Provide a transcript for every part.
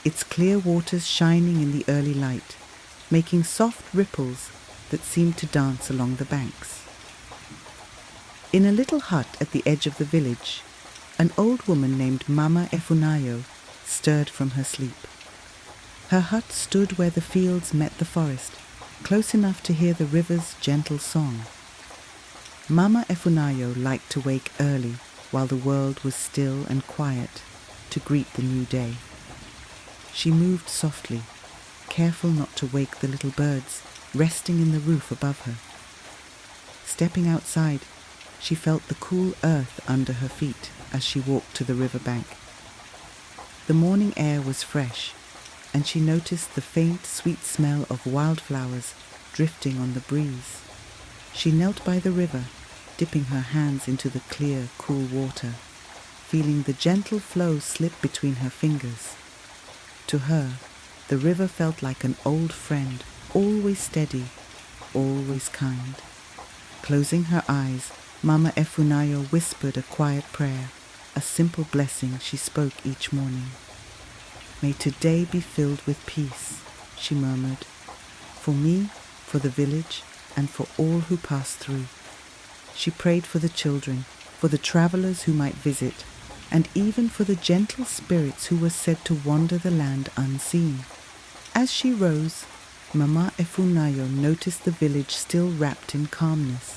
its clear waters shining in the early light, making soft ripples that seemed to dance along the banks. In a little hut at the edge of the village, an old woman named Mama Efunayo stirred from her sleep. Her hut stood where the fields met the forest, close enough to hear the river's gentle song. Mama Efunayo liked to wake early while the world was still and quiet to greet the new day. She moved softly, careful not to wake the little birds resting in the roof above her. Stepping outside, she felt the cool earth under her feet as she walked to the river bank. The morning air was fresh, and she noticed the faint, sweet smell of wildflowers drifting on the breeze. She knelt by the river, dipping her hands into the clear, cool water, feeling the gentle flow slip between her fingers. To her, the river felt like an old friend, always steady, always kind. Closing her eyes, Mama Efunayo whispered a quiet prayer, a simple blessing she spoke each morning. "May today be filled with peace," she murmured, "for me, for the village, and for all who pass through." She prayed for the children, for the travelers who might visit, and even for the gentle spirits who were said to wander the land unseen. As she rose, Mama Efunayo noticed the village still wrapped in calmness.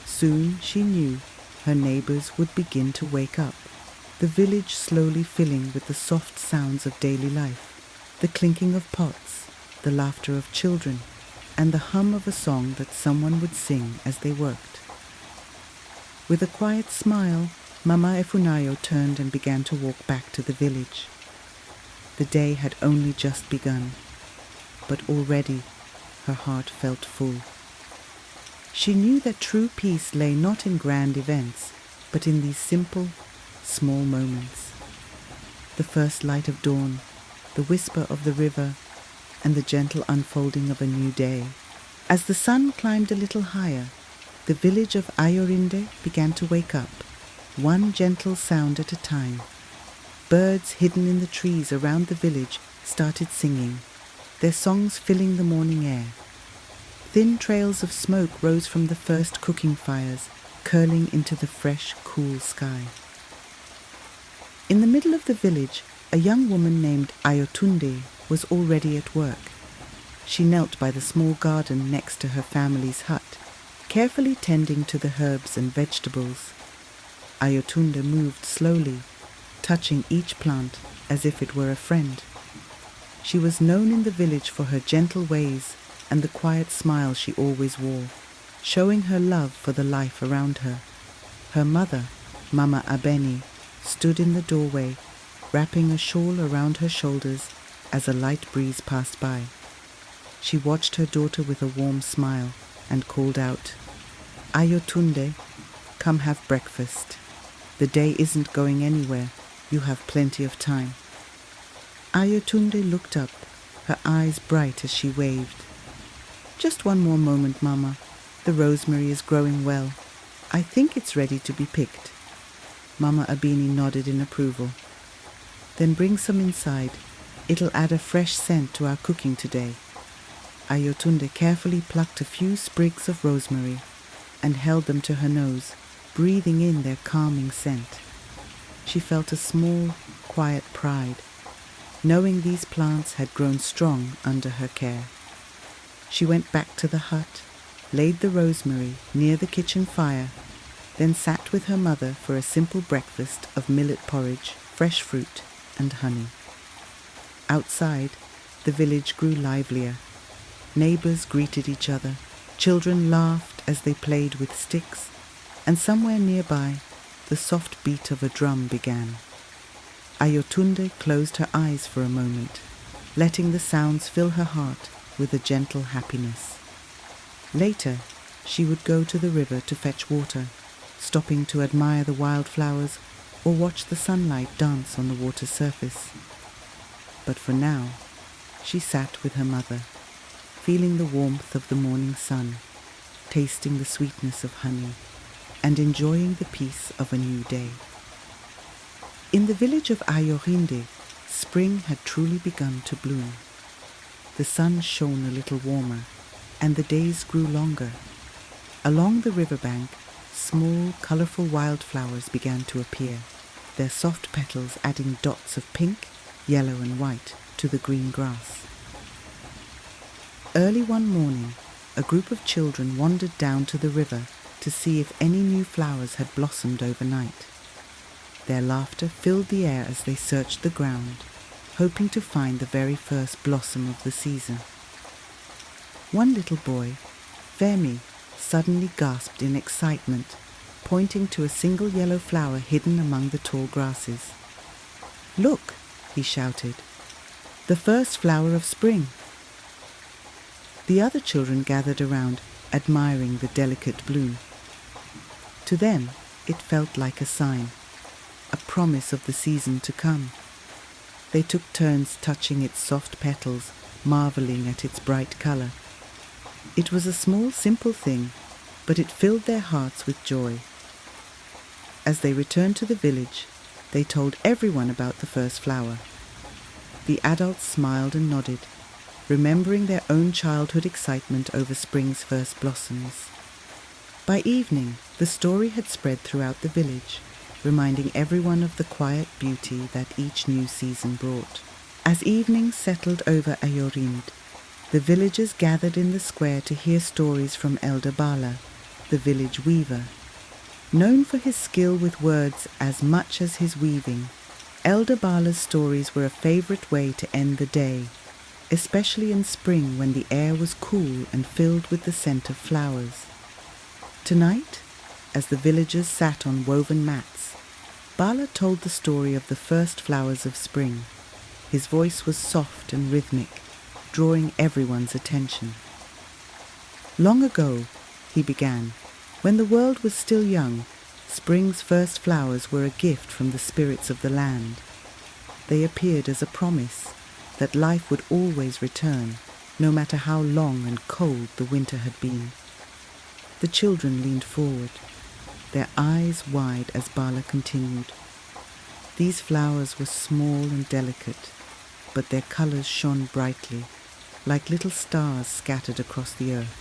Soon, she knew, her neighbors would begin to wake up, the village slowly filling with the soft sounds of daily life, the clinking of pots, the laughter of children, and the hum of a song that someone would sing as they worked. With a quiet smile, Mama Efunayo turned and began to walk back to the village. The day had only just begun, but already her heart felt full. She knew that true peace lay not in grand events, but in these simple, small moments. The first light of dawn, the whisper of the river, and the gentle unfolding of a new day. As the sun climbed a little higher, the village of Ayorinde began to wake up, one gentle sound at a time. Birds hidden in the trees around the village started singing, their songs filling the morning air. Thin trails of smoke rose from the first cooking fires, curling into the fresh, cool sky. In the middle of the village, a young woman named Ayotunde was already at work. She knelt by the small garden next to her family's hut, carefully tending to the herbs and vegetables. Ayotunde moved slowly, touching each plant as if it were a friend. She was known in the village for her gentle ways and the quiet smile she always wore, showing her love for the life around her. Her mother, Mama Abeni, stood in the doorway, wrapping a shawl around her shoulders as a light breeze passed by. She watched her daughter with a warm smile and called out, "Ayotunde, come have breakfast. The day isn't going anywhere. You have plenty of time." Ayotunde looked up, her eyes bright as she waved. "Just one more moment, Mama. The rosemary is growing well. I think it's ready to be picked." Mama Abini nodded in approval. "Then bring some inside. It'll add a fresh scent to our cooking today." Ayotunde carefully plucked a few sprigs of rosemary and held them to her nose, breathing in their calming scent. She felt a small, quiet pride, knowing these plants had grown strong under her care. She went back to the hut, laid the rosemary near the kitchen fire, then sat with her mother for a simple breakfast of millet porridge, fresh fruit, and honey. Outside, the village grew livelier. Neighbors greeted each other, children laughed as they played with sticks, and somewhere nearby, the soft beat of a drum began. Ayotunde closed her eyes for a moment, letting the sounds fill her heart with a gentle happiness. Later, she would go to the river to fetch water, stopping to admire the wildflowers or watch the sunlight dance on the water's surface. But for now, she sat with her mother, feeling the warmth of the morning sun, tasting the sweetness of honey, and enjoying the peace of a new day. In the village of Ayorinde, spring had truly begun to bloom. The sun shone a little warmer, and the days grew longer. Along the riverbank, small, colourful wildflowers began to appear, their soft petals adding dots of pink, yellow and white to the green grass. Early one morning, a group of children wandered down to the river to see if any new flowers had blossomed overnight. Their laughter filled the air as they searched the ground, hoping to find the very first blossom of the season. One little boy, Femi, suddenly gasped in excitement, pointing to a single yellow flower hidden among the tall grasses. "Look," he shouted, "the first flower of spring." The other children gathered around, admiring the delicate bloom. To them, it felt like a sign, a promise of the season to come. They took turns touching its soft petals, marveling at its bright color. It was a small, simple thing, but it filled their hearts with joy. As they returned to the village, they told everyone about the first flower. The adults smiled and nodded, remembering their own childhood excitement over spring's first blossoms. By evening, the story had spread throughout the village, reminding everyone of the quiet beauty that each new season brought. As evening settled over Ayorind, the villagers gathered in the square to hear stories from Elder Bala, the village weaver. Known for his skill with words as much as his weaving, Elder Bala's stories were a favorite way to end the day, especially in spring when the air was cool and filled with the scent of flowers. Tonight, as the villagers sat on woven mats, Bala told the story of the first flowers of spring. His voice was soft and rhythmic, drawing everyone's attention. Long ago, he began, when the world was still young, spring's first flowers were a gift from the spirits of the land. They appeared as a promise that life would always return, no matter how long and cold the winter had been. The children leaned forward, their eyes wide as Bala continued. These flowers were small and delicate, but their colors shone brightly, like little stars scattered across the earth.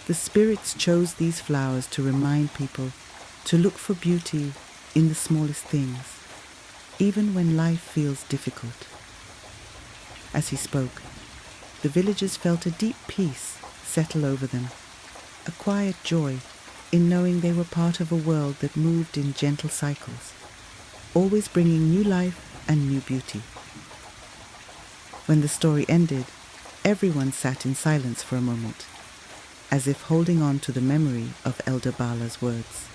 The spirits chose these flowers to remind people to look for beauty in the smallest things, even when life feels difficult. As he spoke, the villagers felt a deep peace settle over them, a quiet joy in knowing they were part of a world that moved in gentle cycles, always bringing new life and new beauty. When the story ended, everyone sat in silence for a moment, as if holding on to the memory of Elder Bala's words.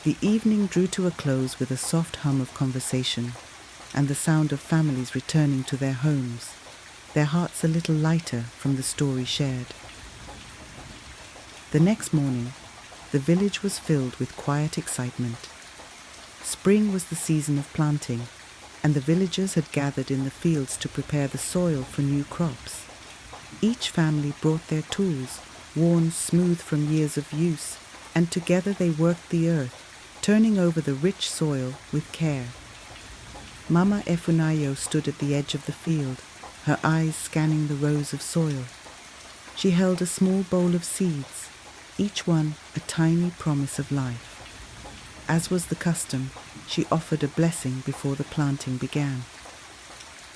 The evening drew to a close with a soft hum of conversation and the sound of families returning to their homes, their hearts a little lighter from the story shared. The next morning, the village was filled with quiet excitement. Spring was the season of planting, and the villagers had gathered in the fields to prepare the soil for new crops. Each family brought their tools, worn smooth from years of use, and together they worked the earth, turning over the rich soil with care. Mama Efunayo stood at the edge of the field, her eyes scanning the rows of soil. She held a small bowl of seeds, each one a tiny promise of life. As was the custom, she offered a blessing before the planting began.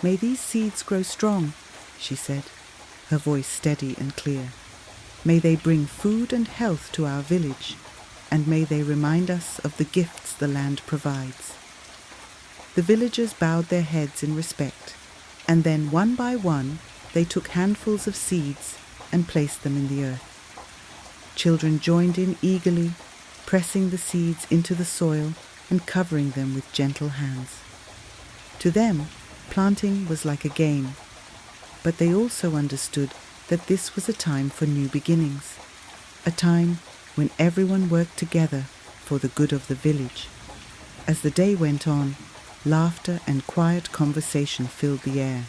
"May these seeds grow strong," she said, her voice steady and clear. "May they bring food and health to our village, and may they remind us of the gifts the land provides." The villagers bowed their heads in respect, and then one by one they took handfuls of seeds and placed them in the earth. Children joined in eagerly, pressing the seeds into the soil and covering them with gentle hands. To them, planting was like a game, but they also understood that this was a time for new beginnings, a time when everyone worked together for the good of the village. As the day went on, laughter and quiet conversation filled the air.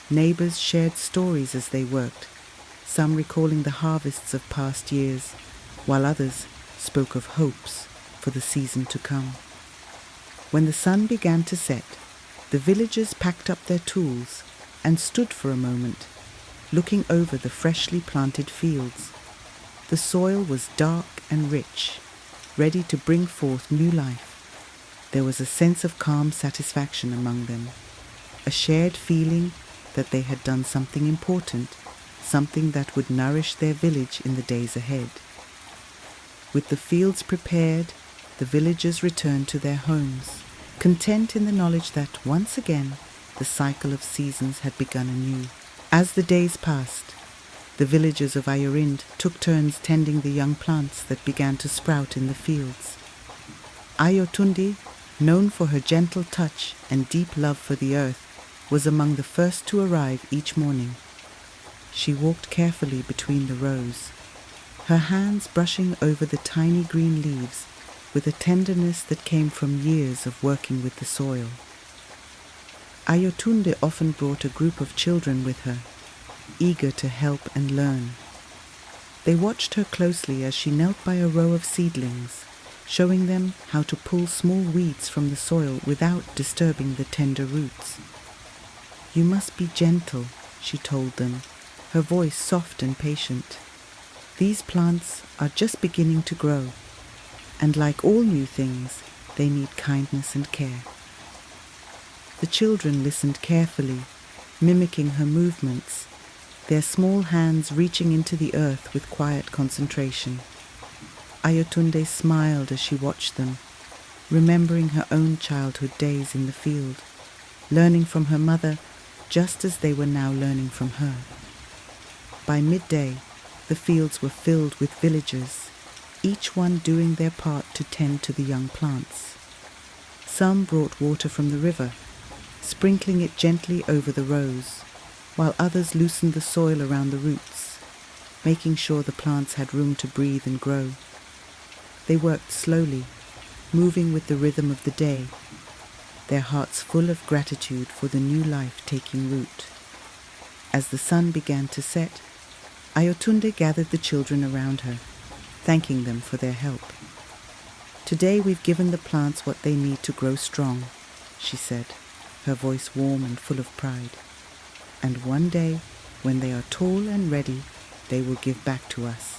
Neighbors shared stories as they worked, some recalling the harvests of past years, while others spoke of hopes for the season to come. When the sun began to set, the villagers packed up their tools and stood for a moment, looking over the freshly planted fields. The soil was dark and rich, ready to bring forth new life. There was a sense of calm satisfaction among them, a shared feeling that they had done something important, something that would nourish their village in the days ahead. With the fields prepared, the villagers returned to their homes, content in the knowledge that once again the cycle of seasons had begun anew. As the days passed, the villagers of Ayorind took turns tending the young plants that began to sprout in the fields. Ayotunde, known for her gentle touch and deep love for the earth, was among the first to arrive each morning. She walked carefully between the rows, her hands brushing over the tiny green leaves with a tenderness that came from years of working with the soil. Ayotunde often brought a group of children with her, eager to help and learn. They watched her closely as she knelt by a row of seedlings, showing them how to pull small weeds from the soil without disturbing the tender roots. "You must be gentle," she told them, her voice soft and patient. "These plants are just beginning to grow, and like all new things, they need kindness and care." The children listened carefully, mimicking her movements, their small hands reaching into the earth with quiet concentration. Ayotunde smiled as she watched them, remembering her own childhood days in the field, learning from her mother just as they were now learning from her. By midday, the fields were filled with villagers, each one doing their part to tend to the young plants. Some brought water from the river, sprinkling it gently over the rows, while others loosened the soil around the roots, making sure the plants had room to breathe and grow. They worked slowly, moving with the rhythm of the day, their hearts full of gratitude for the new life taking root. As the sun began to set, Ayotunde gathered the children around her, thanking them for their help. "Today we've given the plants what they need to grow strong," she said, her voice warm and full of pride. "And one day, when they are tall and ready, they will give back to us."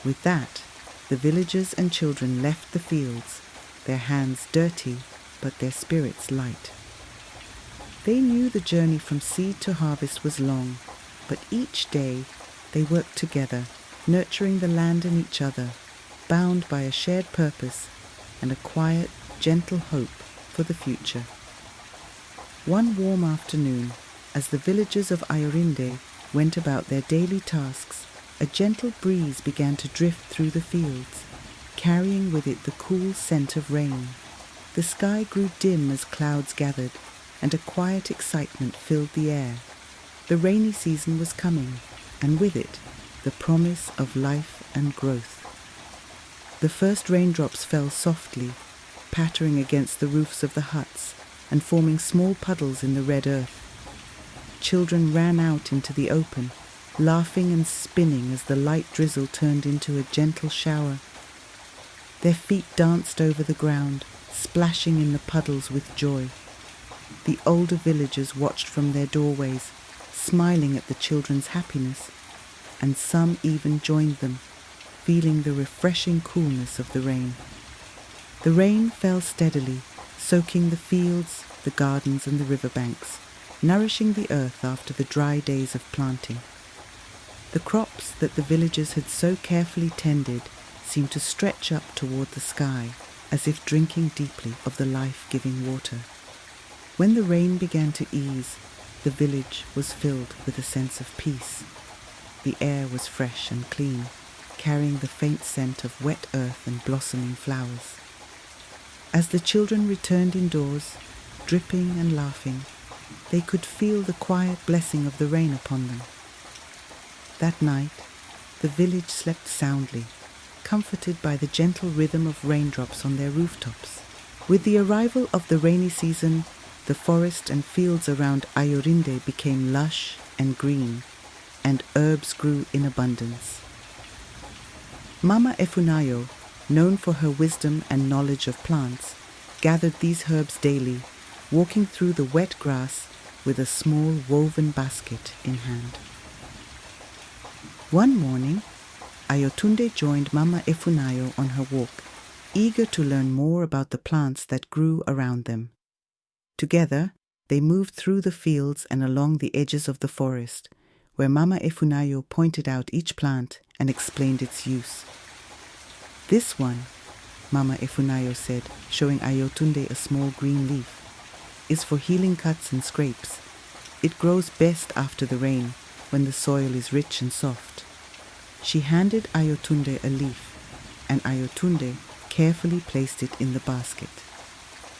With that, the villagers and children left the fields, their hands dirty, but their spirits light. They knew the journey from seed to harvest was long, but each day they worked together, nurturing the land and each other, bound by a shared purpose and a quiet, gentle hope for the future. One warm afternoon, as the villagers of Ayorinde went about their daily tasks, a gentle breeze began to drift through the fields, carrying with it the cool scent of rain. The sky grew dim as clouds gathered, and a quiet excitement filled the air. The rainy season was coming, and with it, the promise of life and growth. The first raindrops fell softly, pattering against the roofs of the huts and forming small puddles in the red earth. Children ran out into the open, laughing and spinning as the light drizzle turned into a gentle shower. Their feet danced over the ground, splashing in the puddles with joy. The older villagers watched from their doorways, smiling at the children's happiness, and some even joined them, feeling the refreshing coolness of the rain. The rain fell steadily, soaking the fields, the gardens and the riverbanks, nourishing the earth after the dry days of planting. The crops that the villagers had so carefully tended seemed to stretch up toward the sky, as if drinking deeply of the life-giving water. When the rain began to ease, the village was filled with a sense of peace. The air was fresh and clean, carrying the faint scent of wet earth and blossoming flowers. As the children returned indoors, dripping and laughing, they could feel the quiet blessing of the rain upon them. That night, the village slept soundly, comforted by the gentle rhythm of raindrops on their rooftops. With the arrival of the rainy season, the forest and fields around Ayorinde became lush and green, and herbs grew in abundance. Mama Efunayo, known for her wisdom and knowledge of plants, gathered these herbs daily, walking through the wet grass with a small woven basket in hand. One morning, Ayotunde joined Mama Efunayo on her walk, eager to learn more about the plants that grew around them. Together, they moved through the fields and along the edges of the forest, where Mama Efunayo pointed out each plant and explained its use. "This one," Mama Efunayo said, showing Ayotunde a small green leaf, "is for healing cuts and scrapes. It grows best after the rain, when the soil is rich and soft." She handed Ayotunde a leaf, and Ayotunde carefully placed it in the basket.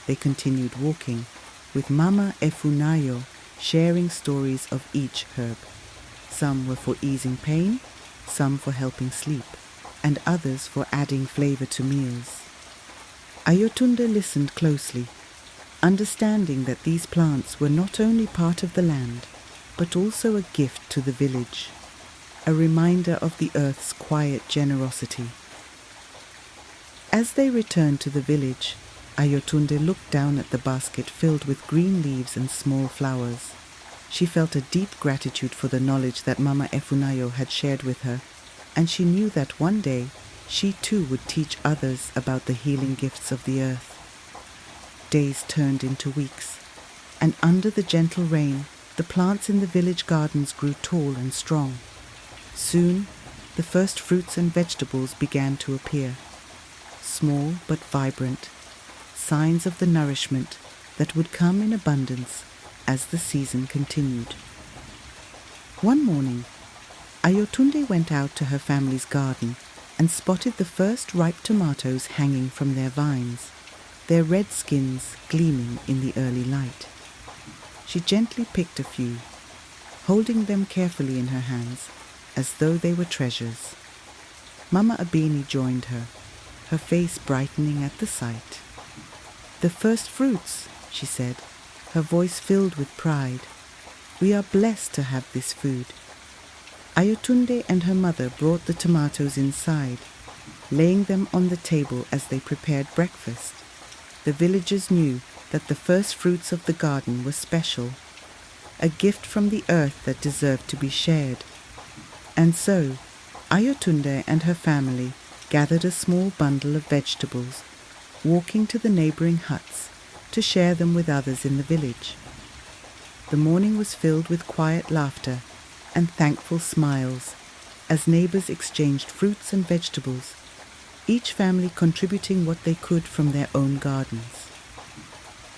They continued walking, with Mama Efunayo sharing stories of each herb. Some were for easing pain, some for helping sleep, and others for adding flavor to meals. Ayotunde listened closely, understanding that these plants were not only part of the land, but also a gift to the village, a reminder of the earth's quiet generosity. As they returned to the village, Ayotunde looked down at the basket filled with green leaves and small flowers. She felt a deep gratitude for the knowledge that Mama Efunayo had shared with her, and she knew that one day she too would teach others about the healing gifts of the earth. Days turned into weeks, and under the gentle rain, the plants in the village gardens grew tall and strong. Soon, the first fruits and vegetables began to appear, small but vibrant, signs of the nourishment that would come in abundance as the season continued. One morning, Ayotunde went out to her family's garden and spotted the first ripe tomatoes hanging from their vines, their red skins gleaming in the early light. She gently picked a few, holding them carefully in her hands as though they were treasures. Mama Abini joined her, her face brightening at the sight. "The first fruits," she said, her voice filled with pride. "We are blessed to have this food." Ayotunde and her mother brought the tomatoes inside, laying them on the table as they prepared breakfast. The villagers knew that the first fruits of the garden were special, a gift from the earth that deserved to be shared. And so, Ayotunde and her family gathered a small bundle of vegetables, walking to the neighboring huts to share them with others in the village. The morning was filled with quiet laughter and thankful smiles as neighbors exchanged fruits and vegetables, each family contributing what they could from their own gardens.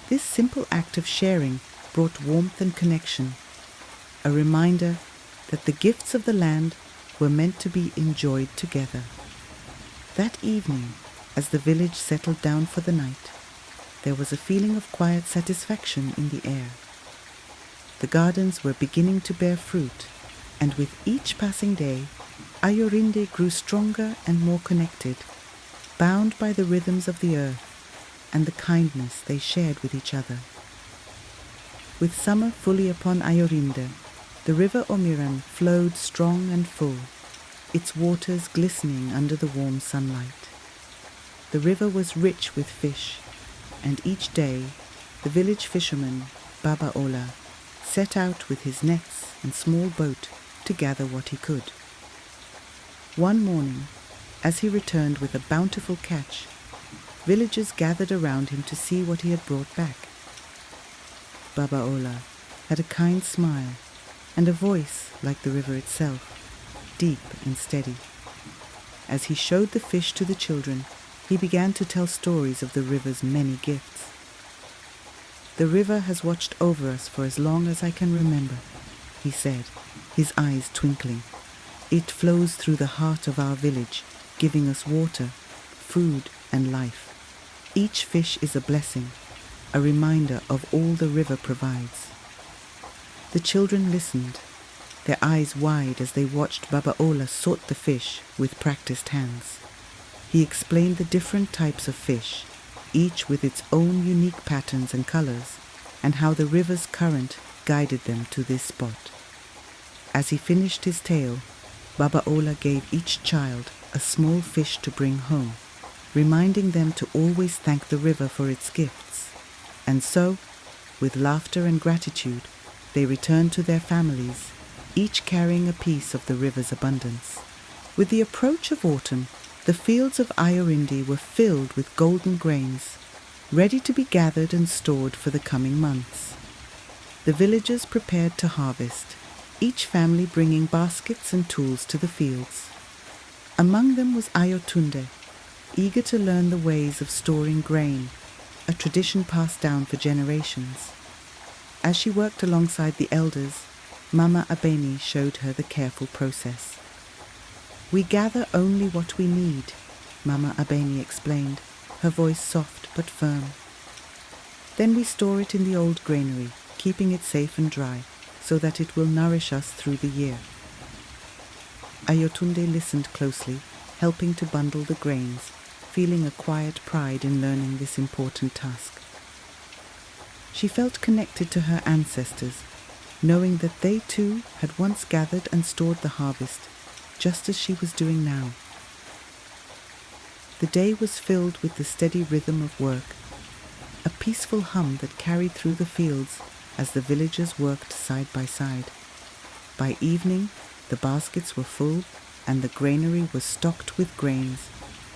This simple act of sharing brought warmth and connection, a reminder that the gifts of the land were meant to be enjoyed together. That evening, as the village settled down for the night, there was a feeling of quiet satisfaction in the air. The gardens were beginning to bear fruit, and with each passing day, Ayorinde grew stronger and more connected, bound by the rhythms of the earth and the kindness they shared with each other. With summer fully upon Ayorinde, the river Omiran flowed strong and full, its waters glistening under the warm sunlight. The river was rich with fish, and each day the village fisherman, Baba Ola, set out with his nets and small boat to gather what he could. One morning, as he returned with a bountiful catch, villagers gathered around him to see what he had brought back. Baba Ola had a kind smile and a voice like the river itself, deep and steady. As he showed the fish to the children, he began to tell stories of the river's many gifts. "The river has watched over us for as long as I can remember," he said, his eyes twinkling. "It flows through the heart of our village, giving us water, food, and life. Each fish is a blessing, a reminder of all the river provides." The children listened, their eyes wide as they watched Baba Ola sort the fish with practiced hands. He explained the different types of fish, each with its own unique patterns and colors, and how the river's current guided them to this spot. As he finished his tale, Baba Ola gave each child a small fish to bring home, reminding them to always thank the river for its gifts. And so, with laughter and gratitude, they returned to their families, each carrying a piece of the river's abundance. With the approach of autumn, the fields of Ayorinde were filled with golden grains, ready to be gathered and stored for the coming months. The villagers prepared to harvest, each family bringing baskets and tools to the fields. Among them was Ayotunde, eager to learn the ways of storing grain, a tradition passed down for generations. As she worked alongside the elders, Mama Abeni showed her the careful process. "We gather only what we need," Mama Abeni explained, her voice soft but firm. "Then we store it in the old granary, keeping it safe and dry, so that it will nourish us through the year." Ayotunde listened closely, helping to bundle the grains, feeling a quiet pride in learning this important task. She felt connected to her ancestors, knowing that they too had once gathered and stored the harvest, just as she was doing now. The day was filled with the steady rhythm of work, a peaceful hum that carried through the fields as the villagers worked side by side. By evening, the baskets were full and the granary was stocked with grains,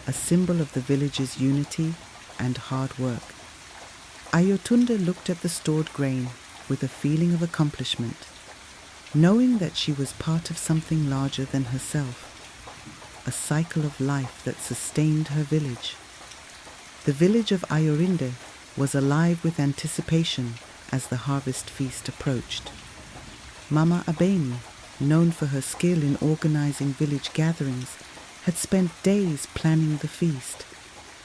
a symbol of the village's unity and hard work. Ayotunde looked at the stored grain with a feeling of accomplishment, knowing that she was part of something larger than herself, a cycle of life that sustained her village. The village of Ayorinde was alive with anticipation as the harvest feast approached. Mama Abeni, known for her skill in organizing village gatherings, had spent days planning the feast,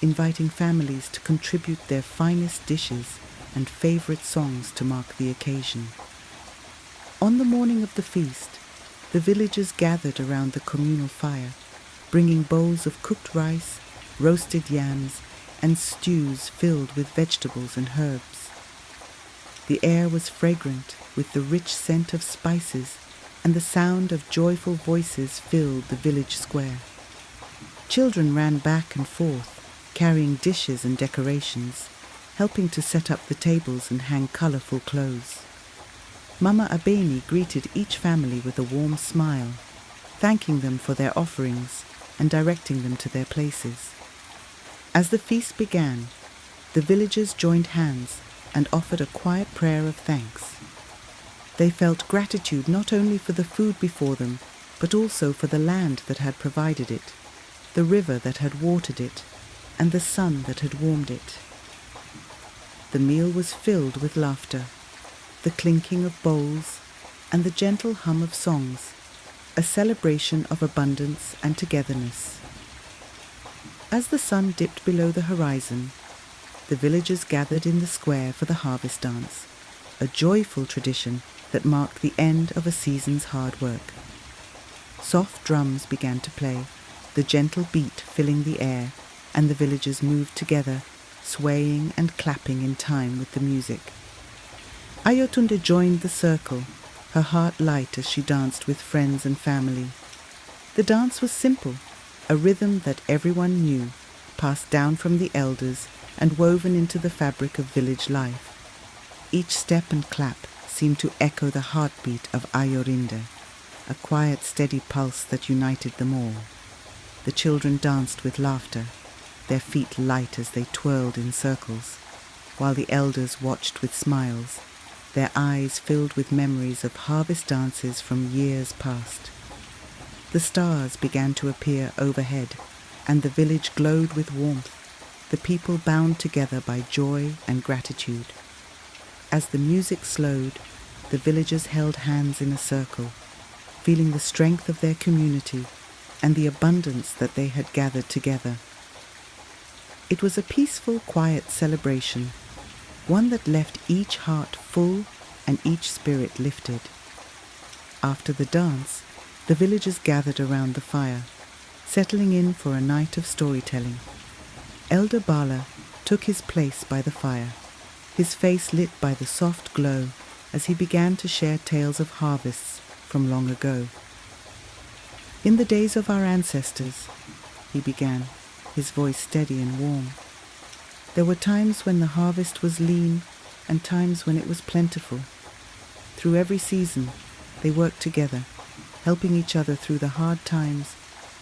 inviting families to contribute their finest dishes and favorite songs to mark the occasion. On the morning of the feast, the villagers gathered around the communal fire, bringing bowls of cooked rice, roasted yams, and stews filled with vegetables and herbs. The air was fragrant with the rich scent of spices, and the sound of joyful voices filled the village square. Children ran back and forth, carrying dishes and decorations, helping to set up the tables and hang colorful clothes. Mama Abeni greeted each family with a warm smile, thanking them for their offerings and directing them to their places. As the feast began, the villagers joined hands and offered a quiet prayer of thanks. They felt gratitude not only for the food before them, but also for the land that had provided it, the river that had watered it, and the sun that had warmed it. The meal was filled with laughter, the clinking of bowls, and the gentle hum of songs, a celebration of abundance and togetherness. As the sun dipped below the horizon, the villagers gathered in the square for the harvest dance, a joyful tradition that marked the end of a season's hard work. Soft drums began to play, the gentle beat filling the air, and the villagers moved together, swaying and clapping in time with the music. Ayotunde joined the circle, her heart light as she danced with friends and family. The dance was simple, a rhythm that everyone knew, passed down from the elders and woven into the fabric of village life. Each step and clap seemed to echo the heartbeat of Ayorinde, a quiet, steady pulse that united them all. The children danced with laughter, their feet light as they twirled in circles, while the elders watched with smiles, their eyes filled with memories of harvest dances from years past. The stars began to appear overhead, and the village glowed with warmth, the people bound together by joy and gratitude. As the music slowed, the villagers held hands in a circle, feeling the strength of their community and the abundance that they had gathered together. It was a peaceful, quiet celebration, one that left each heart full and each spirit lifted. After the dance, the villagers gathered around the fire, settling in for a night of storytelling. Elder Bala took his place by the fire, his face lit by the soft glow as he began to share tales of harvests from long ago. "In the days of our ancestors," he began, his voice steady and warm. There were times when the harvest was lean and times when it was plentiful. Through every season, they worked together, helping each other through the hard times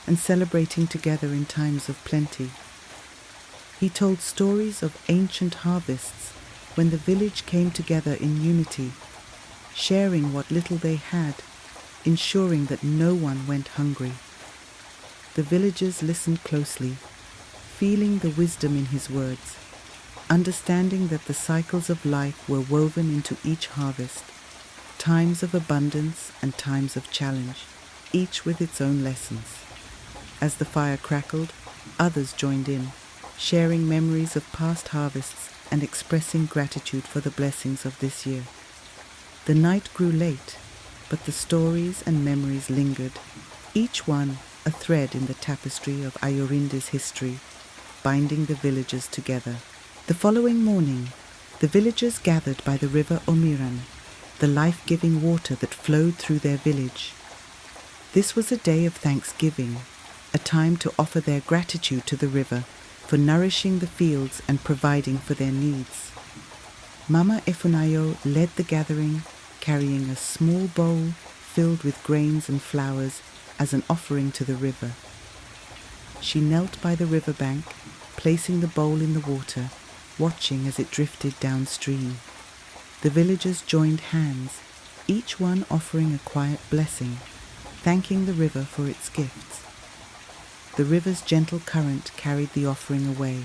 and celebrating together in times of plenty. He told stories of ancient harvests when the village came together in unity, sharing what little they had, ensuring that no one went hungry. The villagers listened closely, feeling the wisdom in his words, understanding that the cycles of life were woven into each harvest, times of abundance and times of challenge, each with its own lessons. As the fire crackled, others joined in, sharing memories of past harvests and expressing gratitude for the blessings of this year. The night grew late, but the stories and memories lingered, each one a thread in the tapestry of Ayorinde's history, binding the villagers together. The following morning, the villagers gathered by the river Omiran, the life-giving water that flowed through their village. This was a day of thanksgiving, a time to offer their gratitude to the river for nourishing the fields and providing for their needs. Mama Efunayo led the gathering, carrying a small bowl filled with grains and flowers as an offering to the river. She knelt by the riverbank, placing the bowl in the water, watching as it drifted downstream. The villagers joined hands, each one offering a quiet blessing, thanking the river for its gifts. The river's gentle current carried the offering away,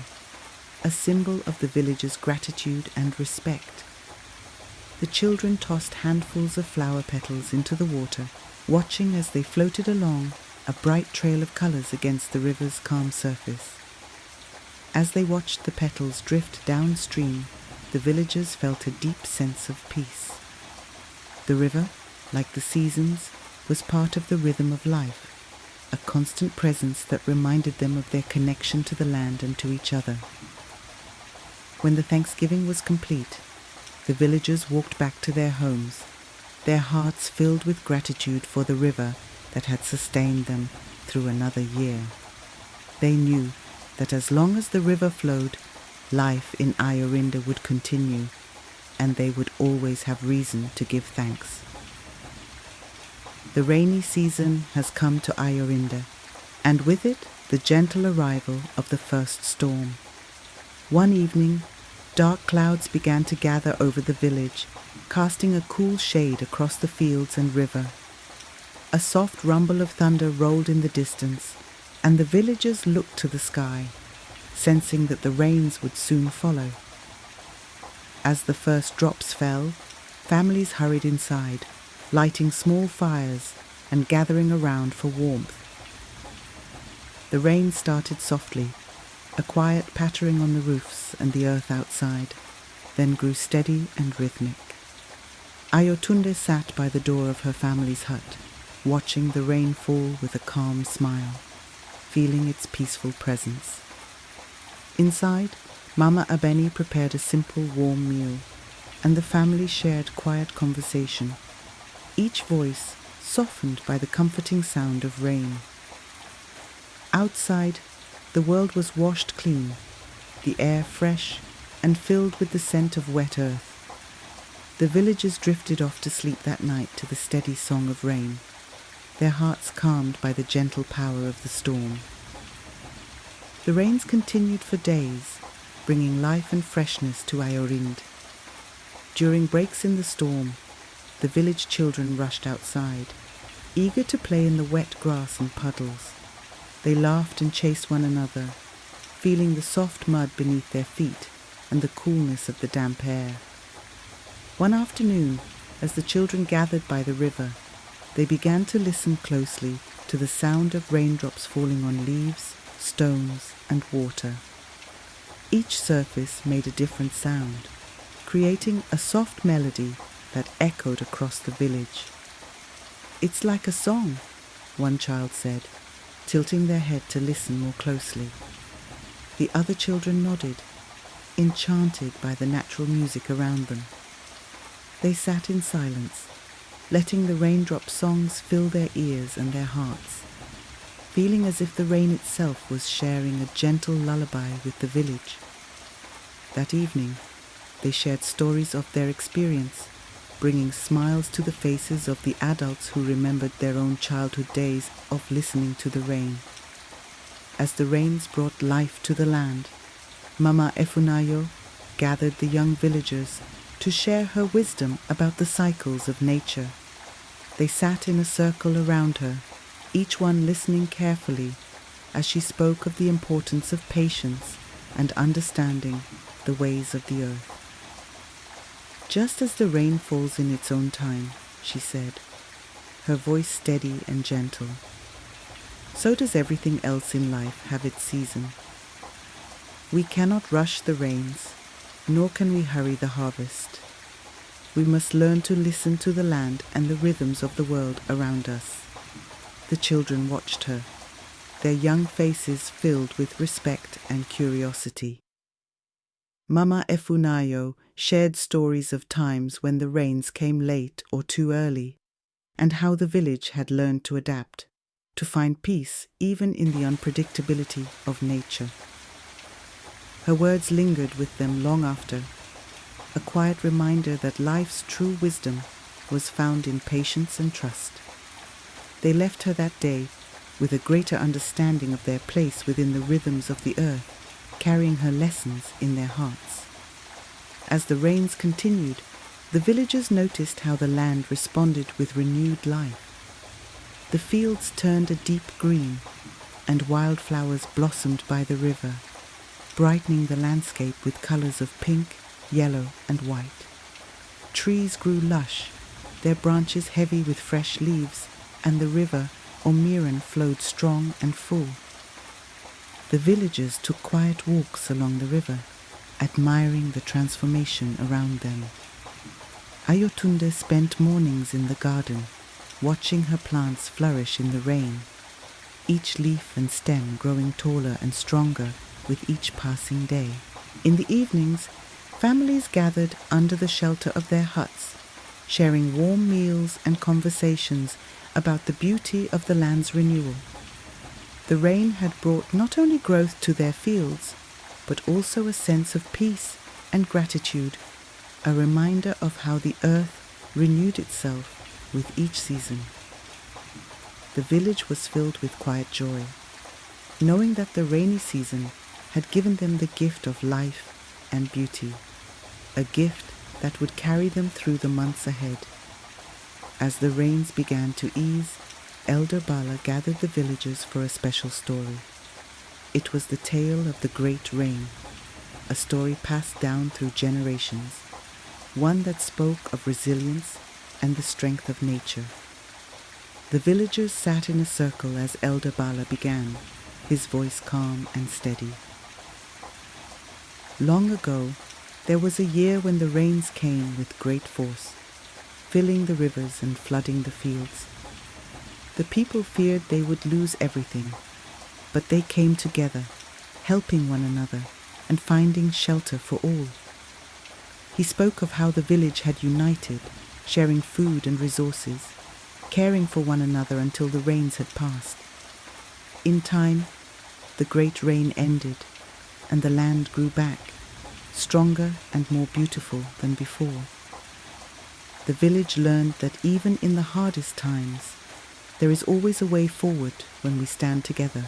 a symbol of the villagers' gratitude and respect. The children tossed handfuls of flower petals into the water, watching as they floated along, a bright trail of colors against the river's calm surface. As they watched the petals drift downstream, the villagers felt a deep sense of peace. The river, like the seasons, was part of the rhythm of life, a constant presence that reminded them of their connection to the land and to each other. When the Thanksgiving was complete, the villagers walked back to their homes, their hearts filled with gratitude for the river that had sustained them through another year. They knew that as long as the river flowed, life in Ayorinda would continue, and they would always have reason to give thanks. The rainy season has come to Ayorinda, and with it the gentle arrival of the first storm. One evening, dark clouds began to gather over the village, casting a cool shade across the fields and river. A soft rumble of thunder rolled in the distance, and the villagers looked to the sky, sensing that the rains would soon follow. As the first drops fell, families hurried inside, lighting small fires and gathering around for warmth. The rain started softly, a quiet pattering on the roofs and the earth outside, then grew steady and rhythmic. Ayotunde sat by the door of her family's hut, watching the rain fall with a calm smile, feeling its peaceful presence. Inside, Mama Abeni prepared a simple, warm meal, and the family shared quiet conversation, each voice softened by the comforting sound of rain. Outside, the world was washed clean, the air fresh and filled with the scent of wet earth. The villagers drifted off to sleep that night to the steady song of rain, their hearts calmed by the gentle power of the storm. The rains continued for days, bringing life and freshness to Ayorinde. During breaks in the storm, the village children rushed outside, eager to play in the wet grass and puddles. They laughed and chased one another, feeling the soft mud beneath their feet and the coolness of the damp air. One afternoon, as the children gathered by the river, they began to listen closely to the sound of raindrops falling on leaves, stones, and water. Each surface made a different sound, creating a soft melody that echoed across the village. "It's like a song," one child said, tilting their head to listen more closely. The other children nodded, enchanted by the natural music around them. They sat in silence, letting the raindrop songs fill their ears and their hearts. feeling as if the rain itself was sharing a gentle lullaby with the village. That evening, they shared stories of their experience, bringing smiles to the faces of the adults who remembered their own childhood days of listening to the rain. As the rains brought life to the land, Mama Efunayo gathered the young villagers to share her wisdom about the cycles of nature. They sat in a circle around her, each one listening carefully as she spoke of the importance of patience and understanding the ways of the earth. Just as the rain falls in its own time, she said, her voice steady and gentle, so does everything else in life have its season. We cannot rush the rains, nor can we hurry the harvest. We must learn to listen to the land and the rhythms of the world around us. The children watched her, their young faces filled with respect and curiosity. Mama Efunayo shared stories of times when the rains came late or too early, and how the village had learned to adapt, to find peace even in the unpredictability of nature. Her words lingered with them long after, a quiet reminder that life's true wisdom was found in patience and trust. They left her that day with a greater understanding of their place within the rhythms of the earth, carrying her lessons in their hearts. As the rains continued, the villagers noticed how the land responded with renewed life. The fields turned a deep green, and wildflowers blossomed by the river, brightening the landscape with colors of pink, yellow, and white. Trees grew lush, their branches heavy with fresh leaves, and the river, Omiran, flowed strong and full. The villagers took quiet walks along the river, admiring the transformation around them. Ayotunde spent mornings in the garden, watching her plants flourish in the rain, each leaf and stem growing taller and stronger with each passing day. In the evenings, families gathered under the shelter of their huts, sharing warm meals and conversations about the beauty of the land's renewal. The rain had brought not only growth to their fields, but also a sense of peace and gratitude, a reminder of how the earth renewed itself with each season. The village was filled with quiet joy, knowing that the rainy season had given them the gift of life and beauty, a gift that would carry them through the months ahead. As the rains began to ease, Elder Bala gathered the villagers for a special story. It was the tale of the great rain, a story passed down through generations, one that spoke of resilience and the strength of nature. The villagers sat in a circle as Elder Bala began, his voice calm and steady. Long ago, there was a year when the rains came with great force, filling the rivers and flooding the fields. The people feared they would lose everything, but they came together, helping one another and finding shelter for all. He spoke of how the village had united, sharing food and resources, caring for one another until the rains had passed. In time, the great rain ended, and the land grew back, stronger and more beautiful than before. The village learned that even in the hardest times, there is always a way forward when we stand together.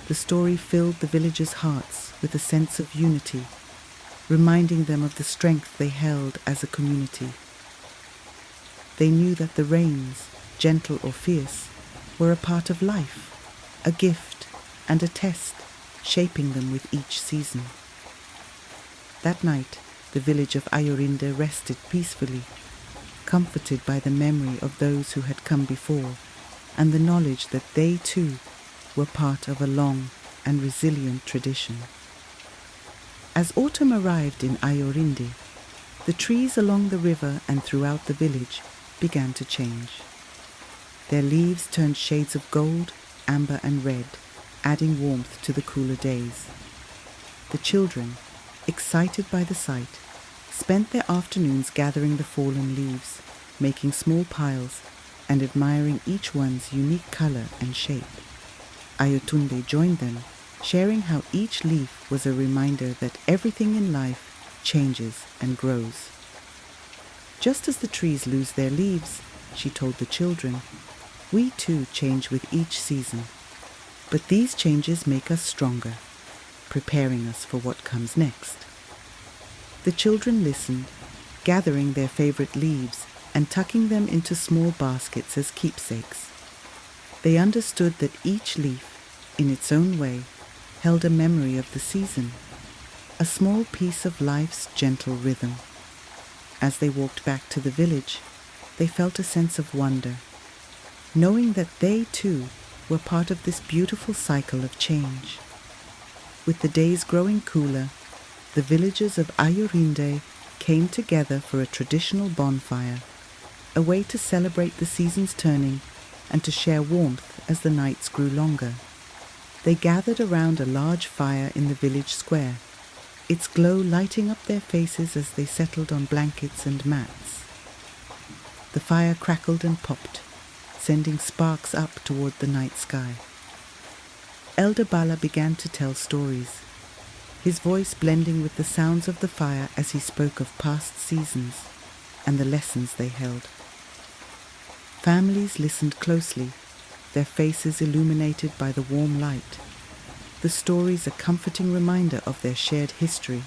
The story filled the villagers' hearts with a sense of unity, reminding them of the strength they held as a community. They knew that the rains, gentle or fierce, were a part of life, a gift and a test, shaping them with each season. That night, the village of Ayorinde rested peacefully, comforted by the memory of those who had come before, and the knowledge that they too were part of a long and resilient tradition. As autumn arrived in Ayorinde, the trees along the river and throughout the village began to change. Their leaves turned shades of gold, amber and red, adding warmth to the cooler days. The children, excited by the sight, spent their afternoons gathering the fallen leaves, making small piles, and admiring each one's unique color and shape. Ayotunde joined them, sharing how each leaf was a reminder that everything in life changes and grows. Just as the trees lose their leaves, she told the children, we too change with each season. But these changes make us stronger, preparing us for what comes next. The children listened, gathering their favorite leaves and tucking them into small baskets as keepsakes. They understood that each leaf, in its own way, held a memory of the season, a small piece of life's gentle rhythm. As they walked back to the village, they felt a sense of wonder, knowing that they too were part of this beautiful cycle of change. With the days growing cooler, the villagers of Ayorinde came together for a traditional bonfire, a way to celebrate the season's turning and to share warmth as the nights grew longer. They gathered around a large fire in the village square, its glow lighting up their faces as they settled on blankets and mats. The fire crackled and popped, sending sparks up toward the night sky. Elder Bala began to tell stories, his voice blending with the sounds of the fire as he spoke of past seasons and the lessons they held. Families listened closely, their faces illuminated by the warm light, the stories a comforting reminder of their shared history.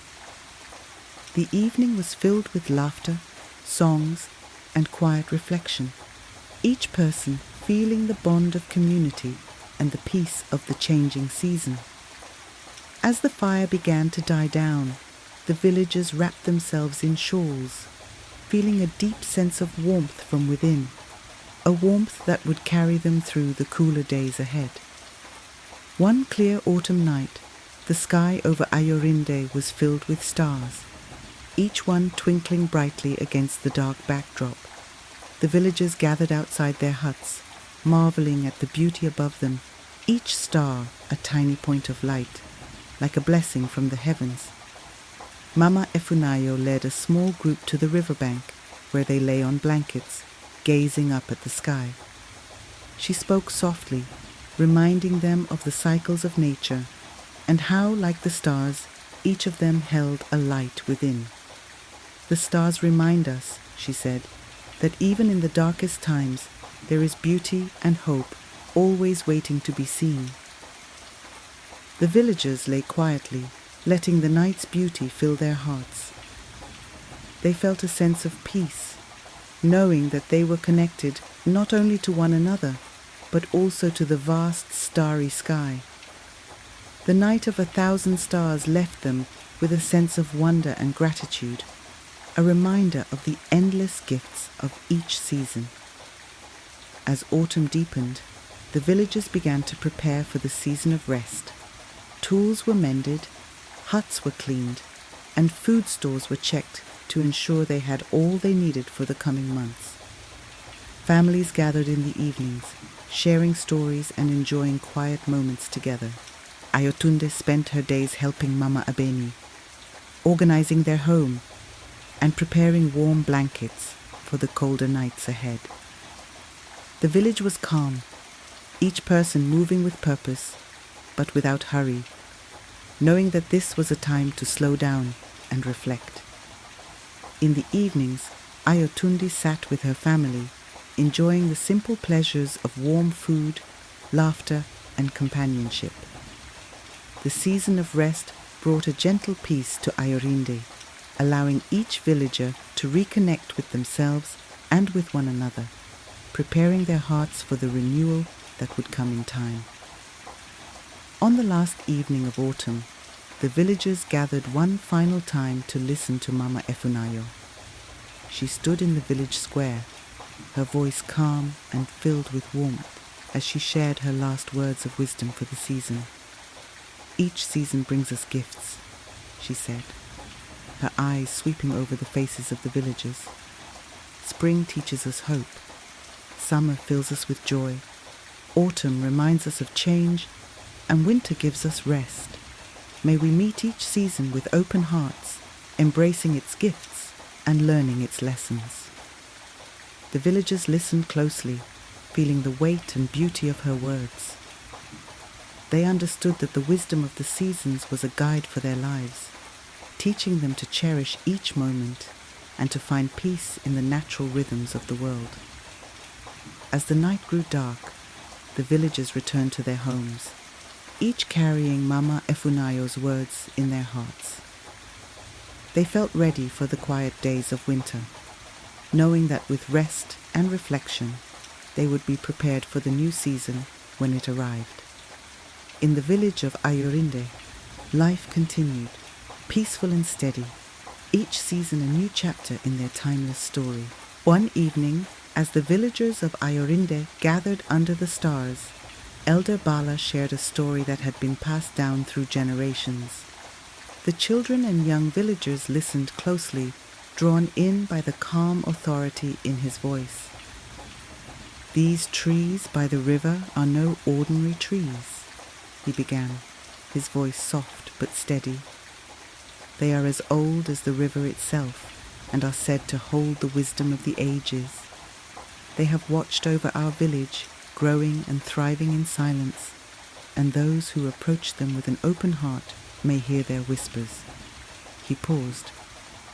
The evening was filled with laughter, songs, and quiet reflection, each person feeling the bond of community and the peace of the changing season. As the fire began to die down, the villagers wrapped themselves in shawls, feeling a deep sense of warmth from within, a warmth that would carry them through the cooler days ahead. One clear autumn night, the sky over Ayorinde was filled with stars, each one twinkling brightly against the dark backdrop. The villagers gathered outside their huts, marveling at the beauty above them, each star a tiny point of light, like a blessing from the heavens. Mama Efunayo led a small group to the riverbank, where they lay on blankets, gazing up at the sky. She spoke softly, reminding them of the cycles of nature and how, like the stars, each of them held a light within. The stars remind us, she said, that even in the darkest times there is beauty and hope always waiting to be seen. The villagers lay quietly, letting the night's beauty fill their hearts. They felt a sense of peace, knowing that they were connected not only to one another, but also to the vast starry sky. The night of 1,000 stars left them with a sense of wonder and gratitude, a reminder of the endless gifts of each season. As autumn deepened, the villagers began to prepare for the season of rest. Tools were mended, huts were cleaned, and food stores were checked to ensure they had all they needed for the coming months. Families gathered in the evenings, sharing stories and enjoying quiet moments together. Ayotunde spent her days helping Mama Abeni, organizing their home, and preparing warm blankets for the colder nights ahead. The village was calm, each person moving with purpose, but without hurry, knowing that this was a time to slow down and reflect. In the evenings, Ayotunde sat with her family, enjoying the simple pleasures of warm food, laughter, and companionship. The season of rest brought a gentle peace to Ayorinde, allowing each villager to reconnect with themselves and with one another, preparing their hearts for the renewal that would come in time. On the last evening of autumn, the villagers gathered one final time to listen to Mama Efunayo. She stood in the village square, her voice calm and filled with warmth as she shared her last words of wisdom for the season. Each season brings us gifts, she said, her eyes sweeping over the faces of the villagers. Spring teaches us hope. Summer fills us with joy. Autumn reminds us of change, and winter gives us rest. May we meet each season with open hearts, embracing its gifts and learning its lessons. The villagers listened closely, feeling the weight and beauty of her words. they understood that the wisdom of the seasons was a guide for their lives, teaching them to cherish each moment and to find peace in the natural rhythms of the world. As the night grew dark, the villagers returned to their homes, each carrying Mama Efunayo's words in their hearts. They felt ready for the quiet days of winter, knowing that with rest and reflection, they would be prepared for the new season when it arrived. In the village of Ayorinde, life continued, peaceful and steady, each season a new chapter in their timeless story. One evening, as the villagers of Ayorinde gathered under the stars, Elder Bala shared a story that had been passed down through generations. The children and young villagers listened closely, drawn in by the calm authority in his voice. "These trees by the river are no ordinary trees," he began, his voice soft but steady. "They are as old as the river itself and are said to hold the wisdom of the ages. They have watched over our village, growing and thriving in silence, and those who approach them with an open heart may hear their whispers." He paused,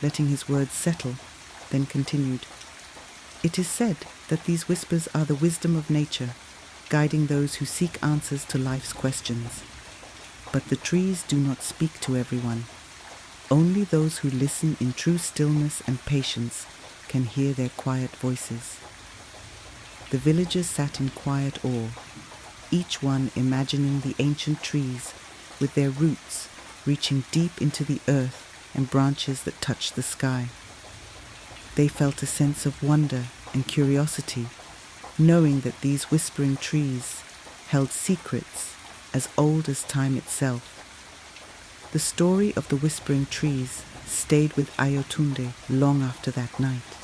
letting his words settle, then continued. "It is said that these whispers are the wisdom of nature, guiding those who seek answers to life's questions. But the trees do not speak to everyone. Only those who listen in true stillness and patience can hear their quiet voices." The villagers sat in quiet awe, each one imagining the ancient trees with their roots reaching deep into the earth and branches that touched the sky. They felt a sense of wonder and curiosity, knowing that these whispering trees held secrets as old as time itself. The story of the whispering trees stayed with Ayotunde long after that night.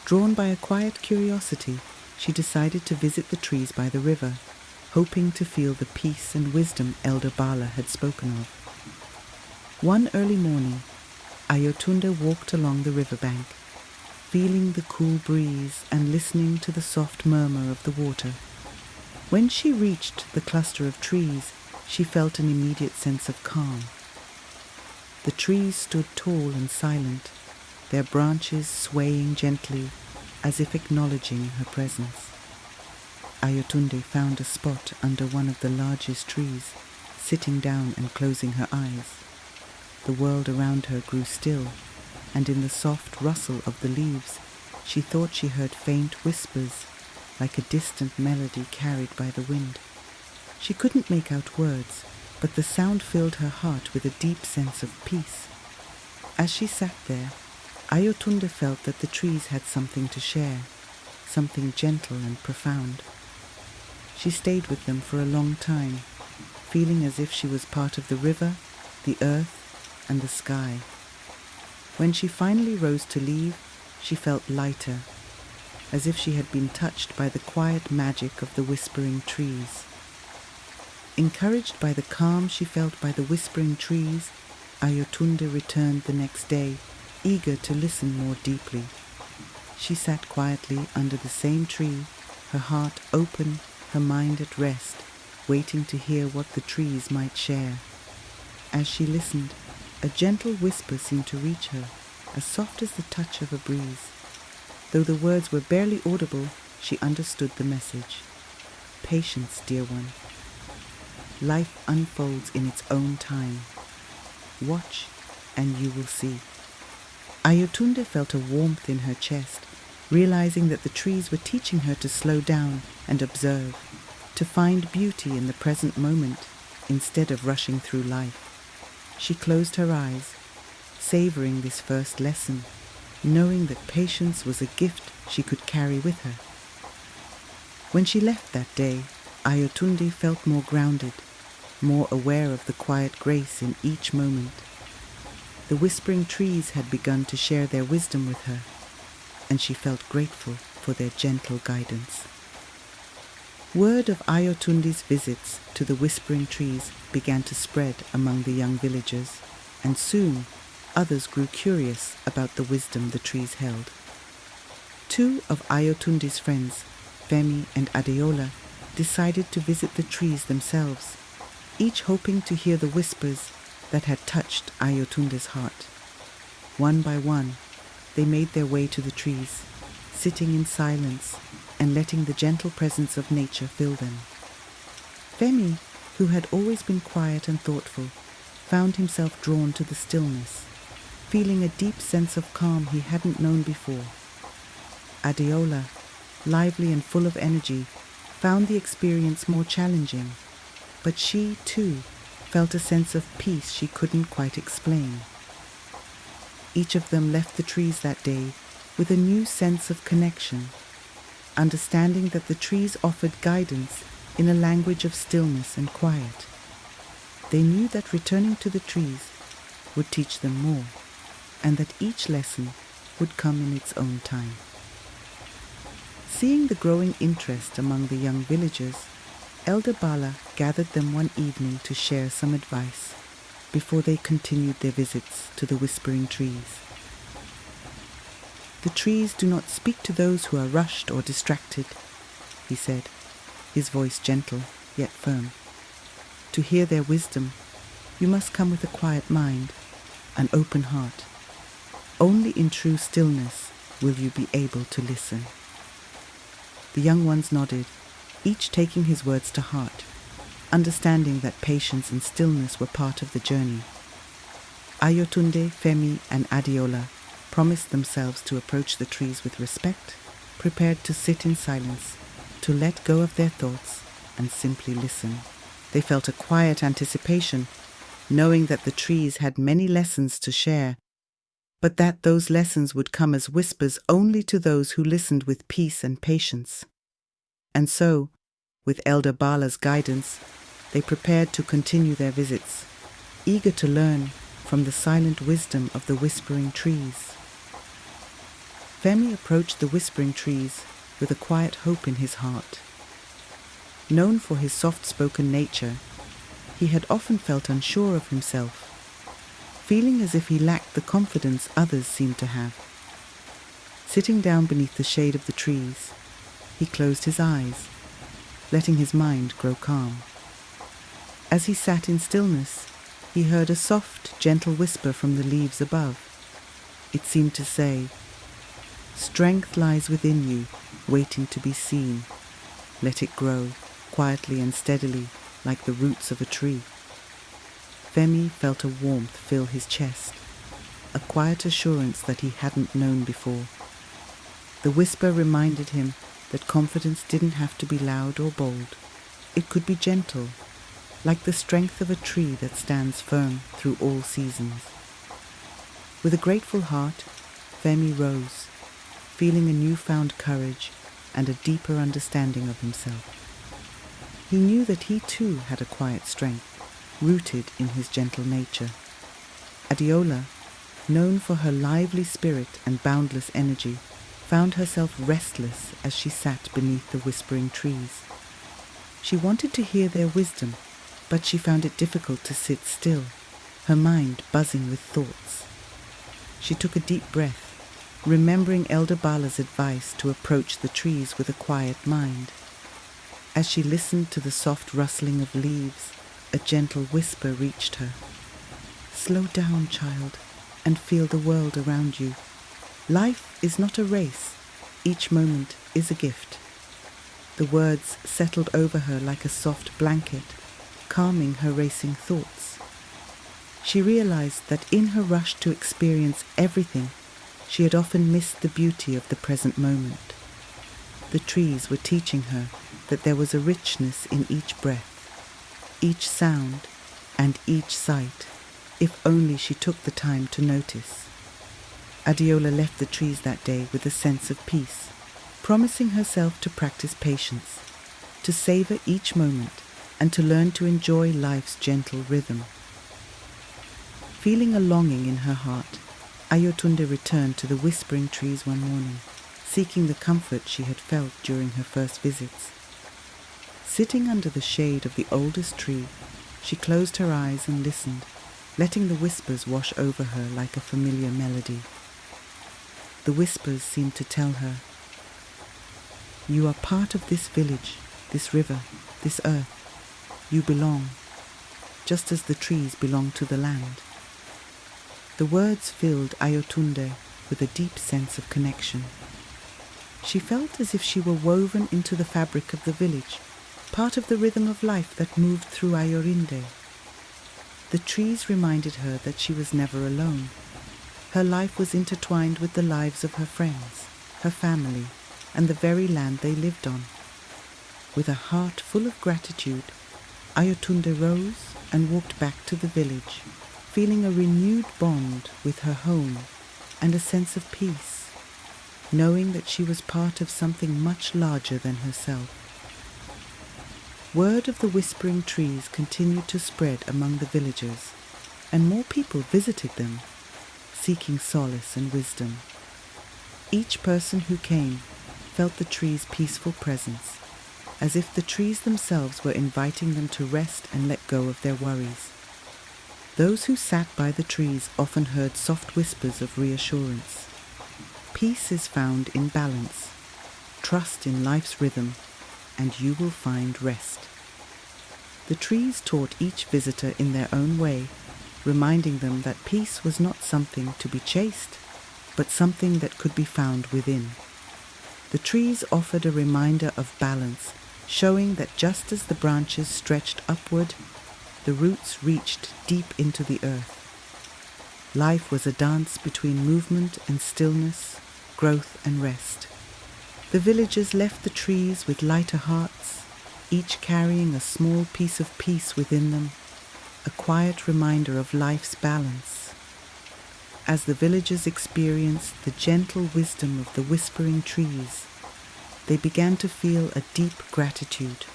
Drawn by a quiet curiosity, she decided to visit the trees by the river, hoping to feel the peace and wisdom Elder Bala had spoken of. One early morning, Ayotunde walked along the riverbank, feeling the cool breeze and listening to the soft murmur of the water. When she reached the cluster of trees, she felt an immediate sense of calm. The trees stood tall and silent, their branches swaying gently as if acknowledging her presence. Ayotunde found a spot under one of the largest trees, sitting down and closing her eyes. The world around her grew still, and in the soft rustle of the leaves, she thought she heard faint whispers, like a distant melody carried by the wind. She couldn't make out words, but the sound filled her heart with a deep sense of peace. As she sat there, Ayotunde felt that the trees had something to share, something gentle and profound. She stayed with them for a long time, feeling as if she was part of the river, the earth, and the sky. When she finally rose to leave, she felt lighter, as if she had been touched by the quiet magic of the whispering trees. Encouraged by the calm she felt by the whispering trees, Ayotunde returned the next day, eager to listen more deeply. She sat quietly under the same tree, her heart open, her mind at rest, waiting to hear what the trees might share. As she listened, a gentle whisper seemed to reach her, as soft as the touch of a breeze. Though the words were barely audible, she understood the message. "Patience, dear one. Life unfolds in its own time. Watch, and you will see." Ayotunde felt a warmth in her chest, realizing that the trees were teaching her to slow down and observe, to find beauty in the present moment instead of rushing through life. She closed her eyes, savoring this first lesson, knowing that patience was a gift she could carry with her. When she left that day, Ayotunde felt more grounded, more aware of the quiet grace in each moment. The whispering trees had begun to share their wisdom with her, and she felt grateful for their gentle guidance. Word of Ayotunde's visits to the whispering trees began to spread among the young villagers, and soon others grew curious about the wisdom the trees held. Two of Ayotunde's friends, Femi and Adeola, decided to visit the trees themselves, each hoping to hear the whispers that had touched Ayotunde's heart. One by one, they made their way to the trees, sitting in silence and letting the gentle presence of nature fill them. Femi, who had always been quiet and thoughtful, found himself drawn to the stillness, feeling a deep sense of calm he hadn't known before. Adeola, lively and full of energy, found the experience more challenging, but she, too, felt a sense of peace she couldn't quite explain. Each of them left the trees that day with a new sense of connection, understanding that the trees offered guidance in a language of stillness and quiet. They knew that returning to the trees would teach them more, and that each lesson would come in its own time. Seeing the growing interest among the young villagers, Elder Bala gathered them one evening to share some advice before they continued their visits to the whispering trees. "The trees do not speak to those who are rushed or distracted," he said, his voice gentle yet firm. "To hear their wisdom, you must come with a quiet mind, an open heart. Only in true stillness will you be able to listen." The young ones nodded, each taking his words to heart, understanding that patience and stillness were part of the journey. Ayotunde, Femi, and Adeola promised themselves to approach the trees with respect, prepared to sit in silence, to let go of their thoughts and simply listen. They felt a quiet anticipation, knowing that the trees had many lessons to share, but that those lessons would come as whispers only to those who listened with peace and patience. And so, with Elder Bala's guidance, they prepared to continue their visits, eager to learn from the silent wisdom of the whispering trees. Femi approached the whispering trees with a quiet hope in his heart. Known for his soft-spoken nature, he had often felt unsure of himself, feeling as if he lacked the confidence others seemed to have. Sitting down beneath the shade of the trees, he closed his eyes, letting his mind grow calm. As he sat in stillness, he heard a soft, gentle whisper from the leaves above. It seemed to say, "Strength lies within you, waiting to be seen. Let it grow, quietly and steadily, like the roots of a tree." Femi felt a warmth fill his chest, a quiet assurance that he hadn't known before. The whisper reminded him that confidence didn't have to be loud or bold. It could be gentle, like the strength of a tree that stands firm through all seasons. With a grateful heart, Femi rose, feeling a newfound courage and a deeper understanding of himself. He knew that he too had a quiet strength, rooted in his gentle nature. Adeola, known for her lively spirit and boundless energy, found herself restless as she sat beneath the whispering trees. She wanted to hear their wisdom, but she found it difficult to sit still, her mind buzzing with thoughts. She took a deep breath, remembering Elder Bala's advice to approach the trees with a quiet mind. As she listened to the soft rustling of leaves, a gentle whisper reached her. "Slow down, child, and feel the world around you. Life is not a race. Each moment is a gift." The words settled over her like a soft blanket, calming her racing thoughts. She realized that in her rush to experience everything, she had often missed the beauty of the present moment. The trees were teaching her that there was a richness in each breath, each sound, and each sight, if only she took the time to notice. Adeola left the trees that day with a sense of peace, promising herself to practice patience, to savor each moment, and to learn to enjoy life's gentle rhythm. Feeling a longing in her heart, Ayotunde returned to the whispering trees one morning, seeking the comfort she had felt during her first visits. Sitting under the shade of the oldest tree, she closed her eyes and listened, letting the whispers wash over her like a familiar melody. The whispers seemed to tell her, "You are part of this village, this river, this earth. You belong. just as the trees belong to the land. The words filled Ayotunde with a deep sense of connection. She felt as if she were woven into the fabric of the village, part of the rhythm of life that moved through Ayorinde. The trees reminded her that she was never alone. Her life was intertwined with the lives of her friends, her family, and the very land they lived on. With a heart full of gratitude, Ayotunde rose and walked back to the village, feeling a renewed bond with her home and a sense of peace, knowing that she was part of something much larger than herself. Word of the whispering trees continued to spread among the villagers, and more people visited them, seeking solace and wisdom. Each person who came felt the trees' peaceful presence, as if the trees themselves were inviting them to rest and let go of their worries. Those who sat by the trees often heard soft whispers of reassurance. Peace is found in balance. Trust in life's rhythm, and you will find rest. The trees taught each visitor in their own way, reminding them that peace was not something to be chased, but something that could be found within. The trees offered a reminder of balance, showing that just as the branches stretched upward, the roots reached deep into the earth. Life was a dance between movement and stillness, growth and rest. The villagers left the trees with lighter hearts, each carrying a small piece of peace within them, a quiet reminder of life's balance. As the villagers experienced the gentle wisdom of the whispering trees, they began to feel a deep gratitude.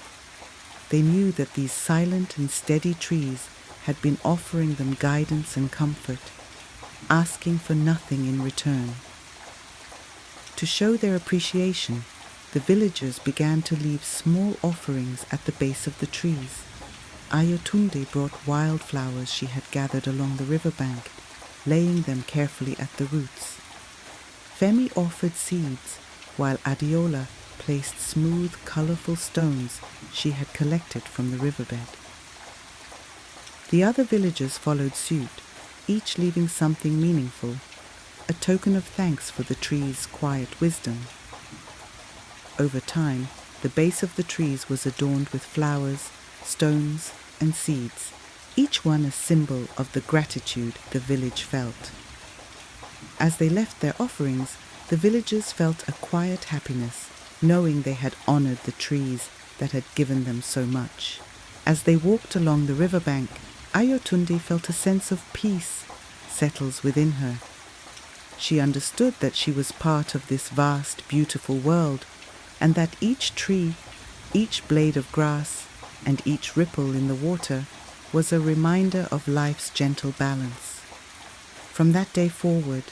They knew that these silent and steady trees had been offering them guidance and comfort, asking for nothing in return. To show their appreciation, the villagers began to leave small offerings at the base of the trees. Ayotunde brought wildflowers she had gathered along the riverbank, laying them carefully at the roots. Femi offered seeds, while Adiola placed smooth, colorful stones she had collected from the riverbed. The other villagers followed suit, each leaving something meaningful, a token of thanks for the trees' quiet wisdom. Over time, the base of the trees was adorned with flowers, stones, and seeds, each one a symbol of the gratitude the village felt. As they left their offerings, the villagers felt a quiet happiness, knowing they had honored the trees that had given them so much. As they walked along the riverbank, Ayotunde felt a sense of peace settles within her. She understood that she was part of this vast, beautiful world, and that each tree, each blade of grass, and each ripple in the water was a reminder of life's gentle balance. From that day forward,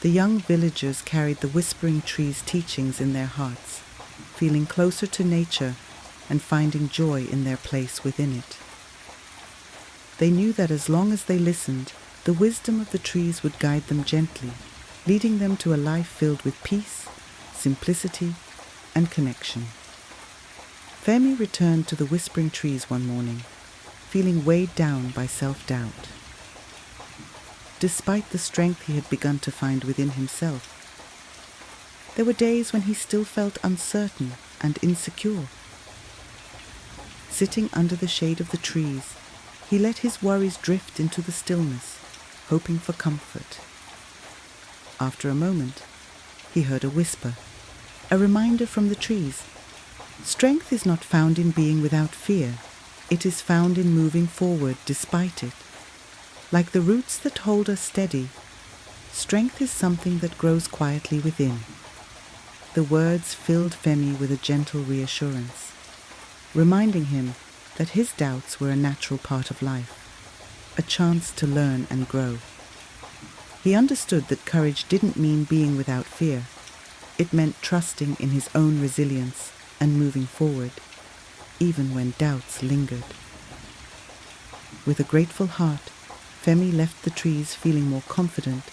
the young villagers carried the whispering tree's teachings in their hearts, feeling closer to nature and finding joy in their place within it. They knew that as long as they listened, the wisdom of the trees would guide them gently, leading them to a life filled with peace, simplicity, and connection. Femi returned to the whispering trees one morning, feeling weighed down by self-doubt. Despite the strength he had begun to find within himself, there were days when he still felt uncertain and insecure. Sitting under the shade of the trees, he let his worries drift into the stillness, hoping for comfort. After a moment, he heard a whisper, a reminder from the trees. Strength is not found in being without fear. It is found in moving forward despite it. Like the roots that hold us steady, strength is something that grows quietly within. The words filled Femi with a gentle reassurance, reminding him that his doubts were a natural part of life, a chance to learn and grow. He understood that courage didn't mean being without fear. It meant trusting in his own resilience and moving forward, even when doubts lingered. With a grateful heart, Femi left the trees feeling more confident,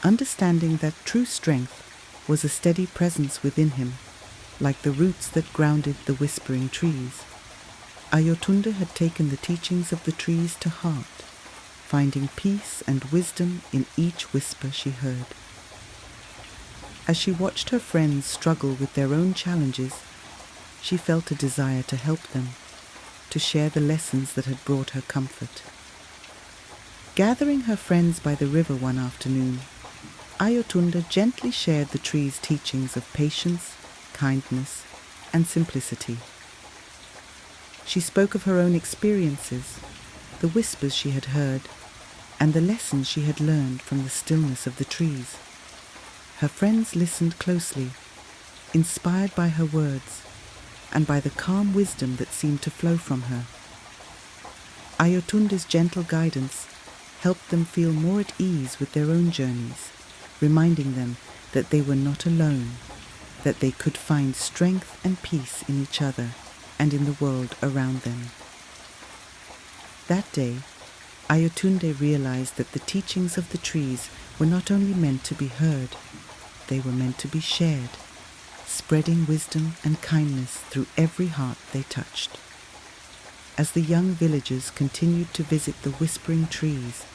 understanding that true strength was a steady presence within him, like the roots that grounded the whispering trees. Ayotunde had taken the teachings of the trees to heart, finding peace and wisdom in each whisper she heard. As she watched her friends struggle with their own challenges, she felt a desire to help them, to share the lessons that had brought her comfort. Gathering her friends by the river one afternoon, Ayotunde gently shared the tree's teachings of patience, kindness, and simplicity. She spoke of her own experiences, the whispers she had heard, and the lessons she had learned from the stillness of the trees. Her friends listened closely, inspired by her words and by the calm wisdom that seemed to flow from her. Ayotunde's gentle guidance helped them feel more at ease with their own journeys, reminding them that they were not alone, that they could find strength and peace in each other and in the world around them. That day, Ayotunde realized that the teachings of the trees were not only meant to be heard, they were meant to be shared, spreading wisdom and kindness through every heart they touched. As the young villagers continued to visit the whispering trees,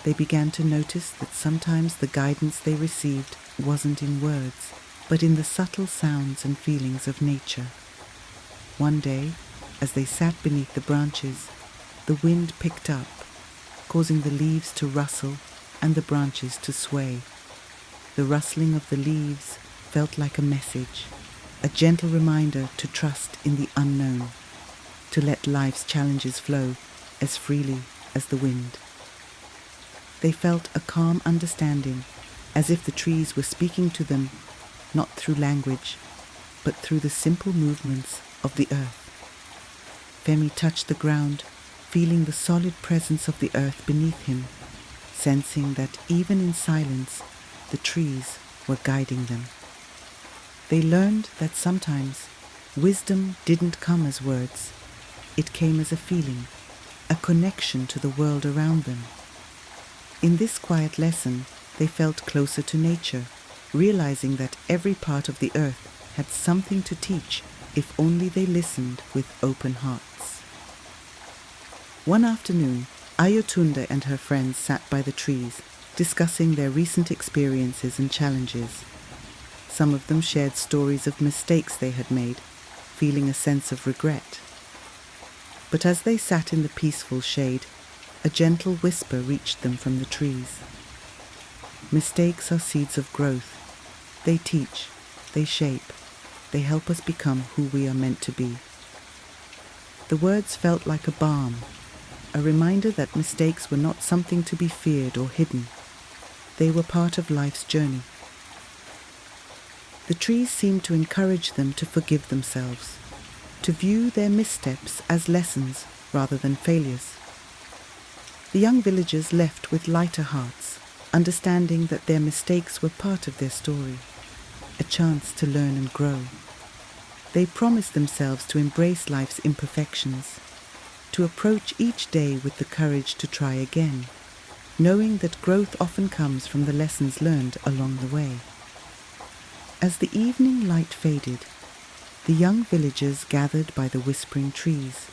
they began to notice that sometimes the guidance they received wasn't in words, but in the subtle sounds and feelings of nature. One day, as they sat beneath the branches, the wind picked up, causing the leaves to rustle and the branches to sway. The rustling of the leaves felt like a message, a gentle reminder to trust in the unknown, to let life's challenges flow as freely as the wind. They felt a calm understanding, as if the trees were speaking to them, not through language, but through the simple movements of the earth. Femi touched the ground, feeling the solid presence of the earth beneath him, sensing that even in silence, the trees were guiding them. They learned that sometimes wisdom didn't come as words. It came as a feeling, a connection to the world around them. In this quiet lesson, they felt closer to nature, realizing that every part of the earth had something to teach if only they listened with open hearts. One afternoon, Ayotunde and her friends sat by the trees, discussing their recent experiences and challenges. Some of them shared stories of mistakes they had made, feeling a sense of regret. But as they sat in the peaceful shade, a gentle whisper reached them from the trees. Mistakes are seeds of growth. They teach, they shape, they help us become who we are meant to be. The words felt like a balm, a reminder that mistakes were not something to be feared or hidden. They were part of life's journey. The trees seemed to encourage them to forgive themselves, to view their missteps as lessons rather than failures. The young villagers left with lighter hearts, understanding that their mistakes were part of their story, a chance to learn and grow. They promised themselves to embrace life's imperfections, to approach each day with the courage to try again, knowing that growth often comes from the lessons learned along the way. As the evening light faded, the young villagers gathered by the whispering trees,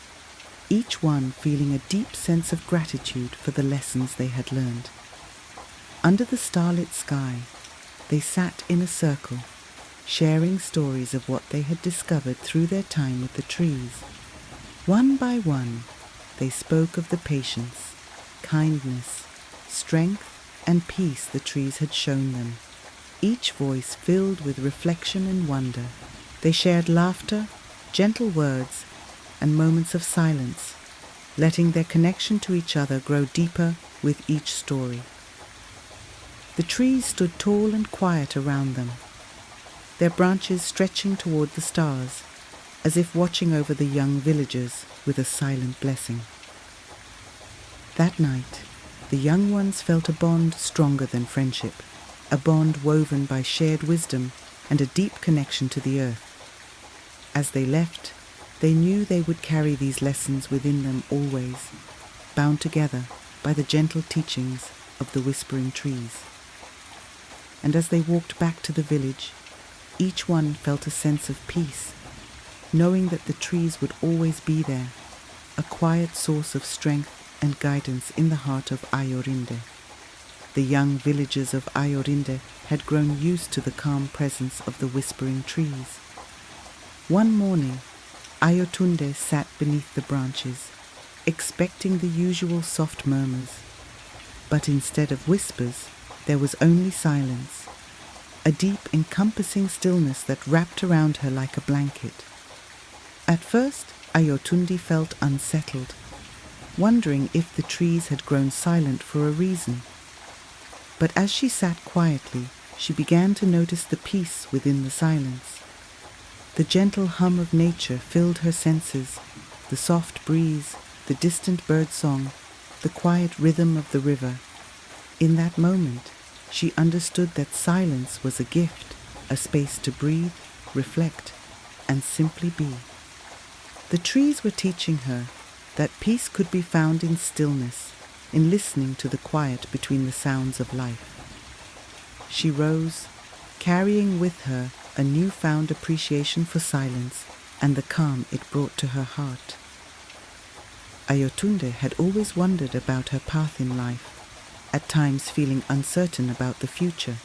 each one feeling a deep sense of gratitude for the lessons they had learned. Under the starlit sky, they sat in a circle, sharing stories of what they had discovered through their time with the trees. One by one, they spoke of the patience, kindness, strength, and peace the trees had shown them, each voice filled with reflection and wonder. They shared laughter, gentle words, and moments of silence, letting their connection to each other grow deeper with each story. The trees stood tall and quiet around them, their branches stretching toward the stars, as if watching over the young villagers with a silent blessing. That night, the young ones felt a bond stronger than friendship, a bond woven by shared wisdom and a deep connection to the earth. As they left, they knew they would carry these lessons within them always, bound together by the gentle teachings of the whispering trees. And as they walked back to the village, each one felt a sense of peace, knowing that the trees would always be there, a quiet source of strength and guidance in the heart of Ayorinde. The young villagers of Ayorinde had grown used to the calm presence of the whispering trees. One morning, Ayotunde sat beneath the branches, expecting the usual soft murmurs. But instead of whispers, there was only silence, a deep, encompassing stillness that wrapped around her like a blanket. At first, Ayotunde felt unsettled, wondering if the trees had grown silent for a reason. But as she sat quietly, she began to notice the peace within the silence. The gentle hum of nature filled her senses, the soft breeze, the distant bird song, the quiet rhythm of the river. In that moment, she understood that silence was a gift, a space to breathe, reflect, and simply be. The trees were teaching her that peace could be found in stillness, in listening to the quiet between the sounds of life. She rose, carrying with her a newfound appreciation for silence and the calm it brought to her heart. Ayotunde had always wondered about her path in life, at times feeling uncertain about the future.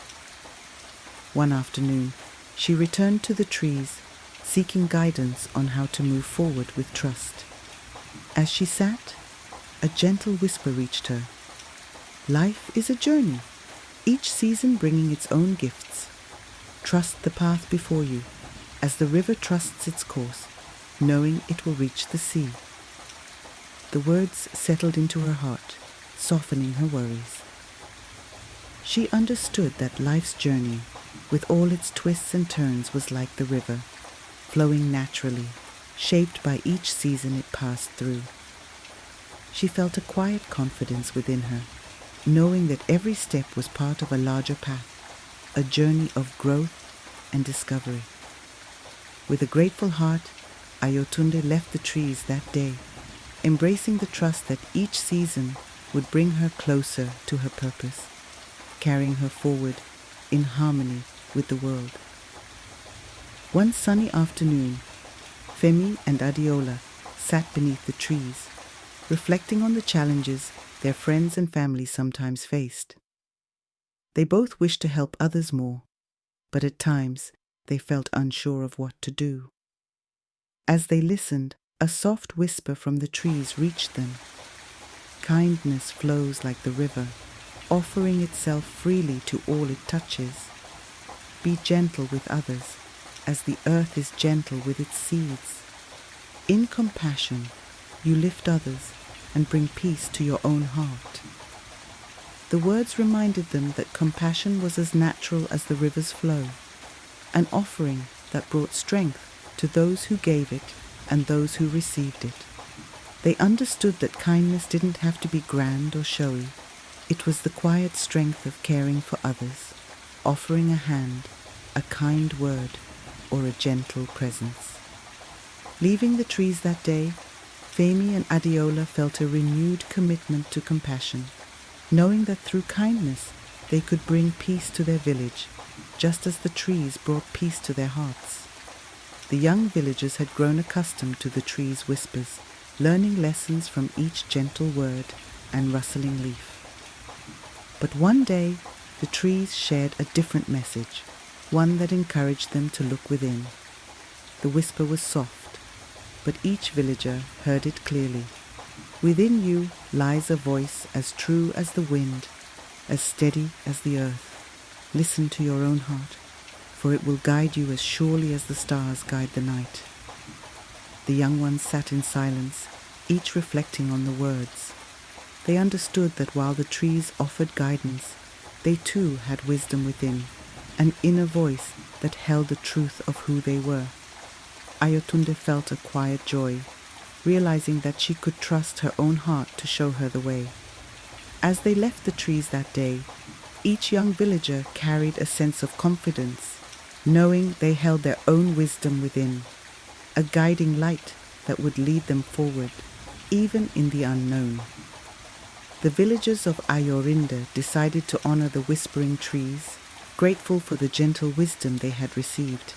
One afternoon, she returned to the trees, seeking guidance on how to move forward with trust. As she sat, a gentle whisper reached her. Life is a journey, each season bringing its own gifts. Trust the path before you, as the river trusts its course, knowing it will reach the sea. The words settled into her heart, softening her worries. She understood that life's journey, with all its twists and turns, was like the river, flowing naturally, shaped by each season it passed through. She felt a quiet confidence within her, knowing that every step was part of a larger path, a journey of growth and discovery. With a grateful heart, Ayotunde left the trees that day, embracing the trust that each season would bring her closer to her purpose, carrying her forward in harmony with the world. One sunny afternoon, Femi and Adiola sat beneath the trees, reflecting on the challenges their friends and family sometimes faced. They both wished to help others more, but at times they felt unsure of what to do. As they listened, a soft whisper from the trees reached them. Kindness flows like the river, offering itself freely to all it touches. Be gentle with others, as the earth is gentle with its seeds. In compassion, you lift others and bring peace to your own heart. The words reminded them that compassion was as natural as the river's flow, an offering that brought strength to those who gave it and those who received it. They understood that kindness didn't have to be grand or showy. It was the quiet strength of caring for others, offering a hand, a kind word, or a gentle presence. Leaving the trees that day, Femi and Adiola felt a renewed commitment to compassion, knowing that through kindness they could bring peace to their village, just as the trees brought peace to their hearts. The young villagers had grown accustomed to the trees' whispers, learning lessons from each gentle word and rustling leaf. But one day, the trees shared a different message, one that encouraged them to look within. The whisper was soft, but each villager heard it clearly. Within you lies a voice as true as the wind, as steady as the earth. Listen to your own heart, for it will guide you as surely as the stars guide the night. The young ones sat in silence, each reflecting on the words. They understood that while the trees offered guidance, they too had wisdom within, an inner voice that held the truth of who they were. Ayotunde felt a quiet joy, realizing that she could trust her own heart to show her the way. As they left the trees that day, each young villager carried a sense of confidence, knowing they held their own wisdom within, a guiding light that would lead them forward, even in the unknown. The villagers of Ayorinde decided to honor the whispering trees, grateful for the gentle wisdom they had received.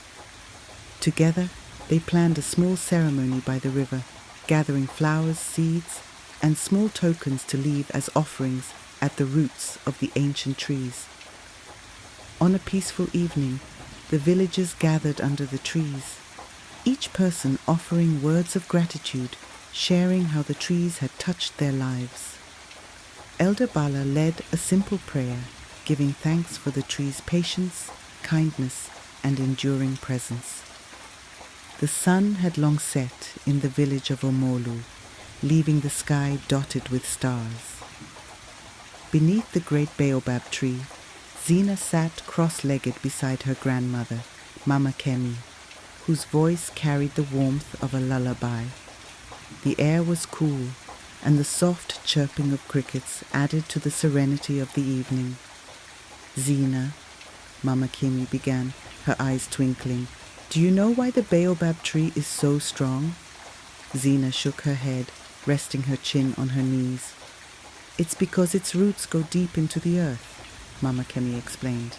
Together, they planned a small ceremony by the river, gathering flowers, seeds, and small tokens to leave as offerings at the roots of the ancient trees. On a peaceful evening, the villagers gathered under the trees, each person offering words of gratitude, sharing how the trees had touched their lives. Elder Bala led a simple prayer, giving thanks for the tree's patience, kindness, and enduring presence. The sun had long set in the village of Omolu, leaving the sky dotted with stars. Beneath the great baobab tree, Zina sat cross-legged beside her grandmother, Mama Kemi, whose voice carried the warmth of a lullaby. The air was cool, and the soft chirping of crickets added to the serenity of the evening. "Zina," Mama Kemi began, her eyes twinkling, "do you know why the baobab tree is so strong?" Zina shook her head, resting her chin on her knees. "It's because its roots go deep into the earth," Mama Kemi explained.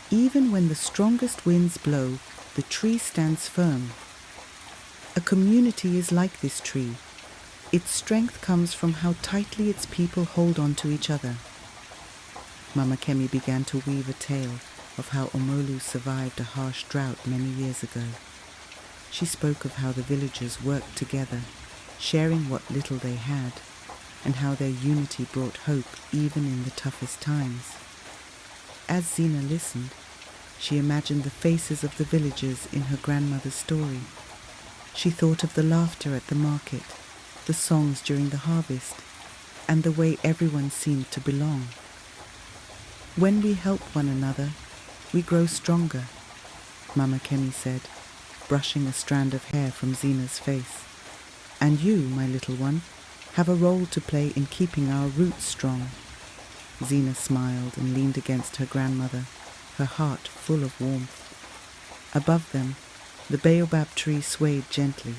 "Even when the strongest winds blow, the tree stands firm. A community is like this tree. Its strength comes from how tightly its people hold on to each other." Mama Kemi began to weave a tale of how Omolu survived a harsh drought many years ago. She spoke of how the villagers worked together, sharing what little they had, and how their unity brought hope even in the toughest times. As Zina listened, she imagined the faces of the villagers in her grandmother's story. She thought of the laughter at the market, the songs during the harvest, and the way everyone seemed to belong. "When we help one another, we grow stronger," Mama Kemi said, brushing a strand of hair from Zina's face. "And you, my little one, have a role to play in keeping our roots strong." Zina smiled and leaned against her grandmother, her heart full of warmth. Above them, the baobab tree swayed gently,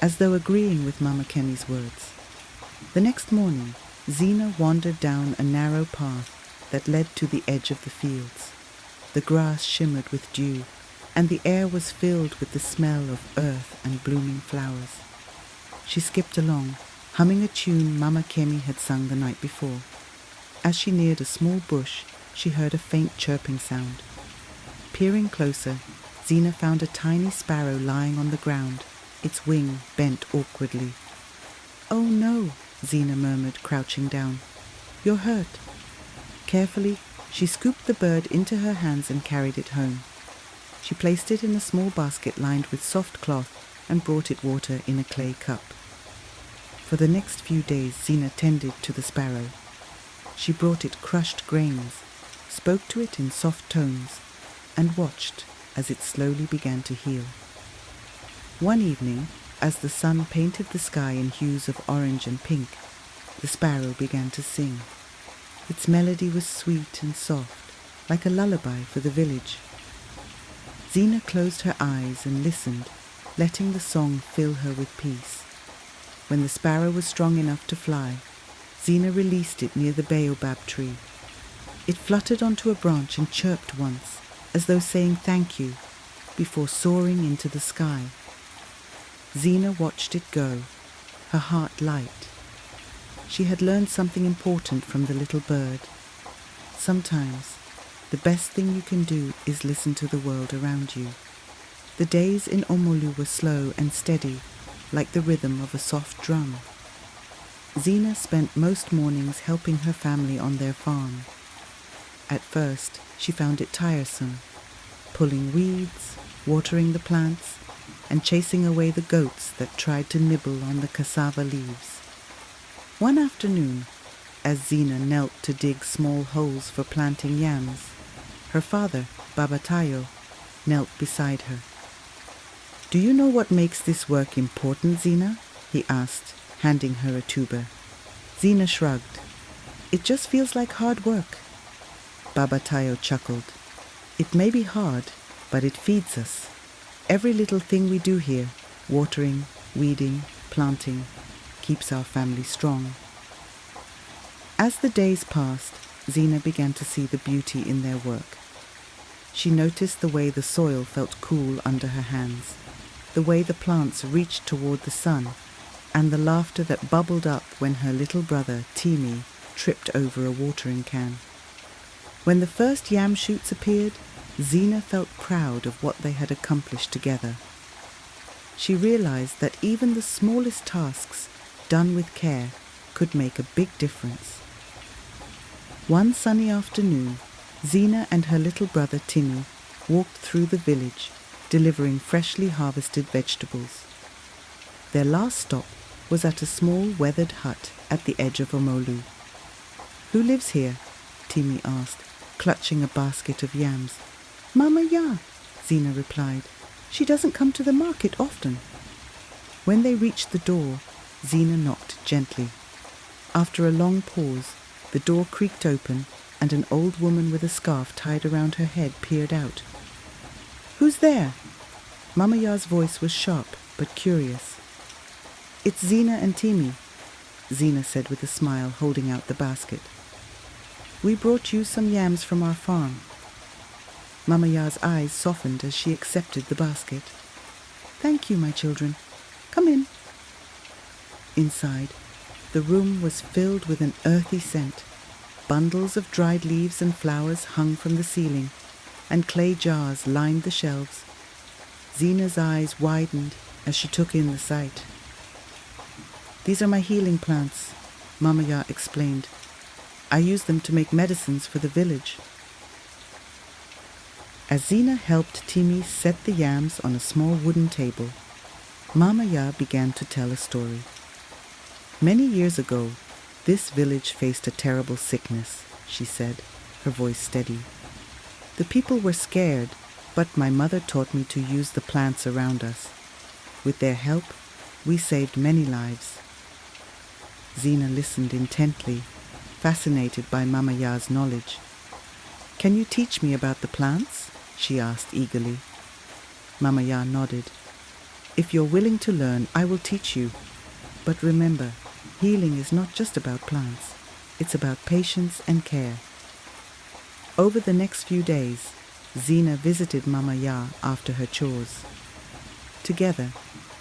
as though agreeing with Mama Kemi's words. The next morning, Zina wandered down a narrow path that led to the edge of the fields. The grass shimmered with dew, and the air was filled with the smell of earth and blooming flowers. She skipped along, humming a tune Mama Kemi had sung the night before. As she neared a small bush, she heard a faint chirping sound. Peering closer, Zina found a tiny sparrow lying on the ground, its wing bent awkwardly. "Oh no," Zina murmured, crouching down. "You're hurt." Carefully, she scooped the bird into her hands and carried it home. She placed it in a small basket lined with soft cloth and brought it water in a clay cup. For the next few days, Zina tended to the sparrow. She brought it crushed grains, spoke to it in soft tones, and watched as it slowly began to heal. One evening, as the sun painted the sky in hues of orange and pink, the sparrow began to sing. Its melody was sweet and soft, like a lullaby for the village. Zina closed her eyes and listened, letting the song fill her with peace. When the sparrow was strong enough to fly, Zina released it near the baobab tree. It fluttered onto a branch and chirped once, as though saying thank you, before soaring into the sky. Zina watched it go, her heart light. She had learned something important from the little bird. Sometimes, the best thing you can do is listen to the world around you. The days in Omolu were slow and steady, like the rhythm of a soft drum. Zina spent most mornings helping her family on their farm. At first, she found it tiresome, pulling weeds, watering the plants, and chasing away the goats that tried to nibble on the cassava leaves. One afternoon, as Zina knelt to dig small holes for planting yams, her father, Baba Tayo, knelt beside her. "Do you know what makes this work important, Zina?" he asked, handing her a tuber. Zina shrugged. "It just feels like hard work." Baba Tayo chuckled. "It may be hard, but it feeds us. Every little thing we do here, watering, weeding, planting, keeps our family strong." As the days passed, Zina began to see the beauty in their work. She noticed the way the soil felt cool under her hands, the way the plants reached toward the sun and the laughter that bubbled up when her little brother, Timi, tripped over a watering can. When the first yam shoots appeared, Zina felt proud of what they had accomplished together. She realized that even the smallest tasks, done with care, could make a big difference. One sunny afternoon, Zina and her little brother Timi walked through the village, delivering freshly harvested vegetables. Their last stop was at a small weathered hut at the edge of Omolu. "Who lives here?" Timi asked, clutching a basket of yams. "Mama Ya," Zina replied. "She doesn't come to the market often." When they reached the door, Zina knocked gently. After a long pause, the door creaked open and an old woman with a scarf tied around her head peered out. "Who's there?" Mama Ya's voice was sharp but curious. "It's Zina and Timi," Zina said with a smile, holding out the basket. "We brought you some yams from our farm." Mama Ya's eyes softened as she accepted the basket. "Thank you, my children. Come in." Inside, the room was filled with an earthy scent. Bundles of dried leaves and flowers hung from the ceiling, and clay jars lined the shelves. Zina's eyes widened as she took in the sight. "These are my healing plants," Mama Ya explained. "I use them to make medicines for the village." As Zina helped Timi set the yams on a small wooden table, Mama Ya began to tell a story. "Many years ago, this village faced a terrible sickness," she said, her voice steady. "The people were scared, but my mother taught me to use the plants around us. With their help, we saved many lives." Zina listened intently, fascinated by Mama Ya's knowledge. "Can you teach me about the plants?" she asked eagerly. Mama Ya nodded. "If you're willing to learn, I will teach you. But remember, healing is not just about plants. It's about patience and care." Over the next few days, Zina visited Mama Ya after her chores. Together,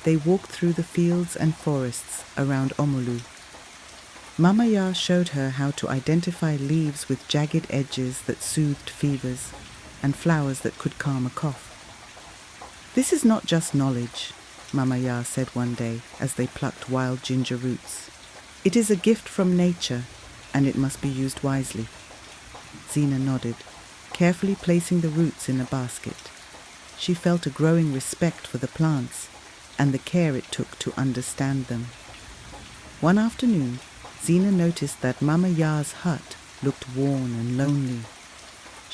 they walked through the fields and forests around Omolu. Mama Ya showed her how to identify leaves with jagged edges that soothed fevers, and flowers that could calm a cough. "This is not just knowledge," Mama Ya said one day as they plucked wild ginger roots. "It is a gift from nature, and it must be used wisely." Zina nodded, carefully placing the roots in a basket. She felt a growing respect for the plants and the care it took to understand them. One afternoon, Zina noticed that Mama Ya's hut looked worn and lonely.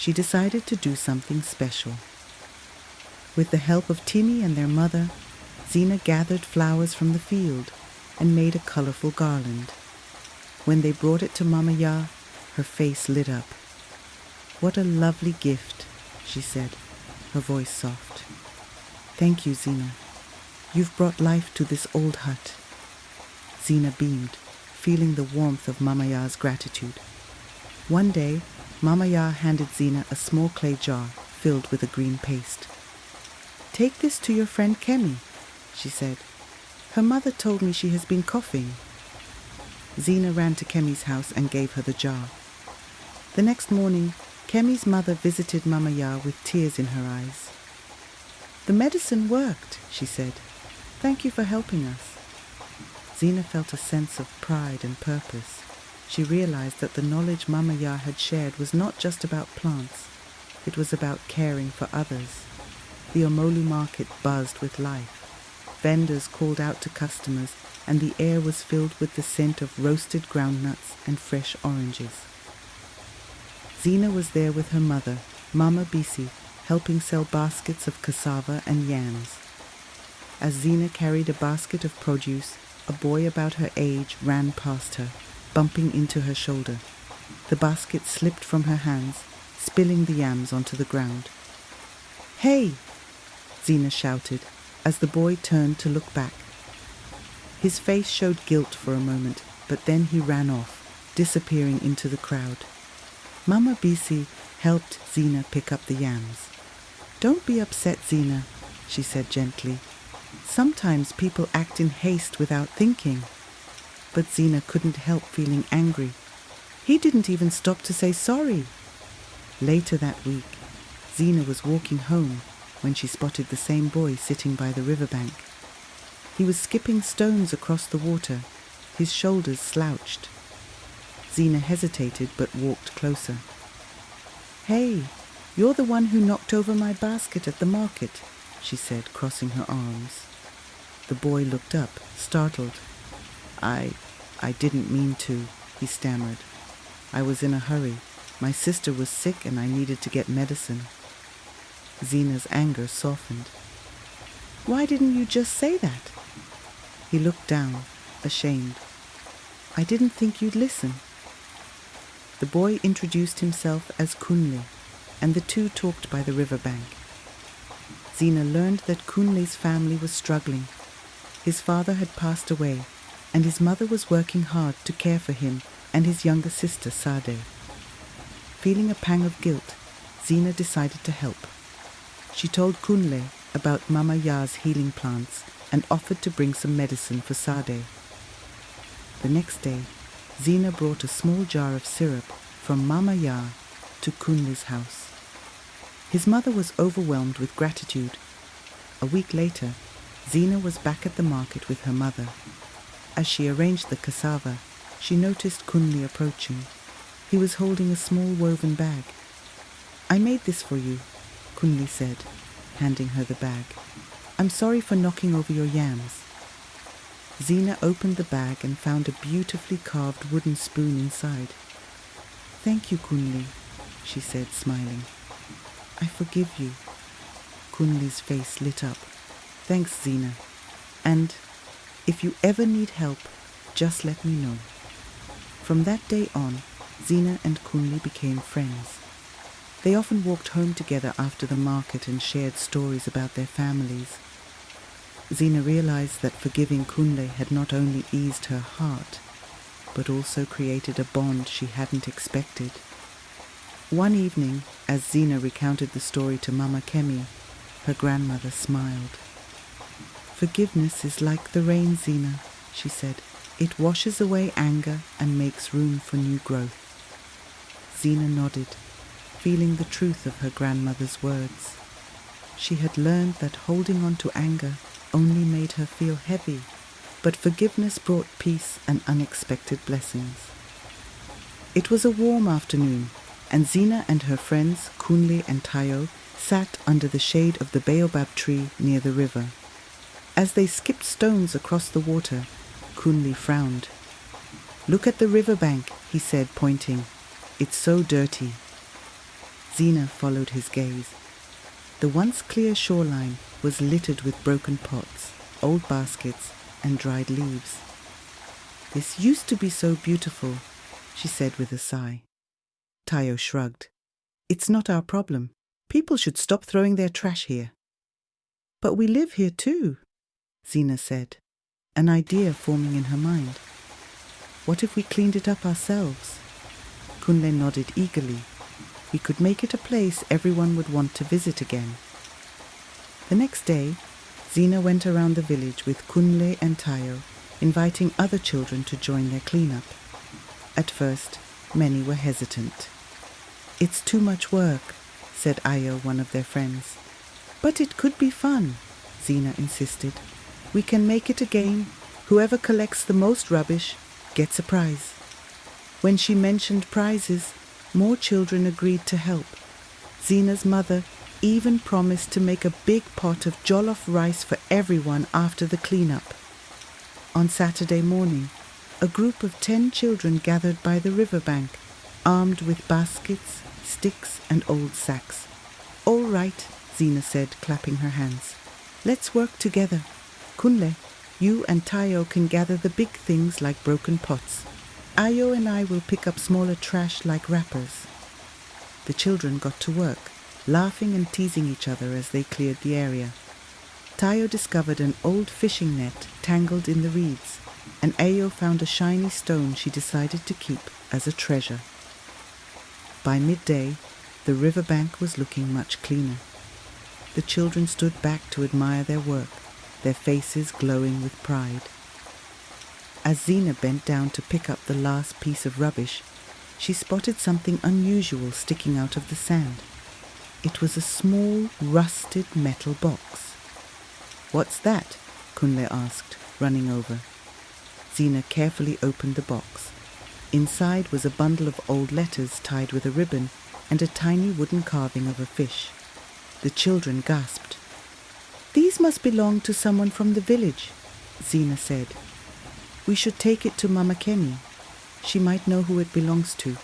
She decided to do something special. With the help of Timi and their mother, Zina gathered flowers from the field and made a colorful garland. When they brought it to Mama Ya, her face lit up. "What a lovely gift," she said, her voice soft. "Thank you, Zina. You've brought life to this old hut." Zina beamed, feeling the warmth of Mama Ya's gratitude. One day, Mama Ya handed Zina a small clay jar filled with a green paste. "Take this to your friend Kemi," she said. "Her mother told me she has been coughing." Zina ran to Kemi's house and gave her the jar. The next morning, Kemi's mother visited Mama Ya with tears in her eyes. "The medicine worked," she said. "Thank you for helping us." Zina felt a sense of pride and purpose. She realized that the knowledge Mama Ya had shared was not just about plants. It was about caring for others. The Omolu market buzzed with life. Vendors called out to customers, and the air was filled with the scent of roasted groundnuts and fresh oranges. Zina was there with her mother, Mama Bisi, helping sell baskets of cassava and yams. As Zina carried a basket of produce, a boy about her age ran past her, bumping into her shoulder. The basket slipped from her hands, spilling the yams onto the ground. "Hey!" Zina shouted, as the boy turned to look back. His face showed guilt for a moment, but then he ran off, disappearing into the crowd. Mama Bisi helped Zina pick up the yams. "Don't be upset, Zina," she said gently. Sometimes people act in haste without thinking. But Zina couldn't help feeling angry. He didn't even stop to say sorry. Later that week, Zina was walking home when she spotted the same boy sitting by the riverbank. He was skipping stones across the water, his shoulders slouched. Zina hesitated but walked closer. "Hey, you're the one who knocked over my basket at the market," she said, crossing her arms. The boy looked up, startled. I didn't mean to," he stammered. "I was in a hurry. My sister was sick and I needed to get medicine." Zina's anger softened. "Why didn't you just say that?" He looked down, ashamed. "I didn't think you'd listen." The boy introduced himself as Kunle, and the two talked by the riverbank. Zina learned that Kunle's family was struggling. His father had passed away, and his mother was working hard to care for him and his younger sister Sade. Feeling a pang of guilt, Zina decided to help. She told Kunle about Mama Ya's healing plants and offered to bring some medicine for Sade. The next day, Zina brought a small jar of syrup from Mama Ya to Kunle's house. His mother was overwhelmed with gratitude. A week later, Zina was back at the market with her mother. As she arranged the cassava, she noticed Kunle approaching. He was holding a small woven bag. "I made this for you," Kunle said, handing her the bag. "I'm sorry for knocking over your yams." Zina opened the bag and found a beautifully carved wooden spoon inside. "Thank you, Kunle," she said, smiling. "I forgive you." Kunle's face lit up. "Thanks, Zina. And if you ever need help, just let me know." From that day on, Zina and Kunle became friends. They often walked home together after the market and shared stories about their families. Zina realized that forgiving Kunle had not only eased her heart, but also created a bond she hadn't expected. One evening, as Zina recounted the story to Mama Kemi, her grandmother smiled. "Forgiveness is like the rain, Zina," she said. "It washes away anger and makes room for new growth." Zina nodded, feeling the truth of her grandmother's words. She had learned that holding on to anger only made her feel heavy, but forgiveness brought peace and unexpected blessings. It was a warm afternoon, and Zina and her friends, Kunle and Tayo, sat under the shade of the baobab tree near the river. As they skipped stones across the water, Kunle frowned. "Look at the riverbank," he said, pointing. "It's so dirty." Zina followed his gaze. The once clear shoreline was littered with broken pots, old baskets, and dried leaves. "This used to be so beautiful," she said with a sigh. Tayo shrugged. "It's not our problem. People should stop throwing their trash here." "But we live here too," Zina said, an idea forming in her mind. "What if we cleaned it up ourselves?" Kunle nodded eagerly. We could make it a place everyone would want to visit again. The next day, Zina went around the village with Kunle and Tayo, inviting other children to join their cleanup. At first, many were hesitant. "It's too much work," said Ayo, one of their friends. "But it could be fun," Zina insisted. "We can make it a game. Whoever collects the most rubbish gets a prize." When she mentioned prizes, more children agreed to help. Zina's mother even promised to make a big pot of jollof rice for everyone after the cleanup. On Saturday morning, a group of 10 children gathered by the riverbank, armed with baskets, sticks, and old sacks. "All right," Zina said, clapping her hands. "Let's work together. Kunle, you and Tayo can gather the big things like broken pots. Ayo and I will pick up smaller trash like wrappers." The children got to work, laughing and teasing each other as they cleared the area. Tayo discovered an old fishing net tangled in the reeds, and Ayo found a shiny stone she decided to keep as a treasure. By midday, the riverbank was looking much cleaner. The children stood back to admire their work, their faces glowing with pride. As Zina bent down to pick up the last piece of rubbish, she spotted something unusual sticking out of the sand. It was a small, rusted metal box. "What's that?" Kunle asked, running over. Zina carefully opened the box. Inside was a bundle of old letters tied with a ribbon and a tiny wooden carving of a fish. The children gasped. "These must belong to someone from the village," Zina said. "We should take it to Mama Kemi. She might know who it belongs to."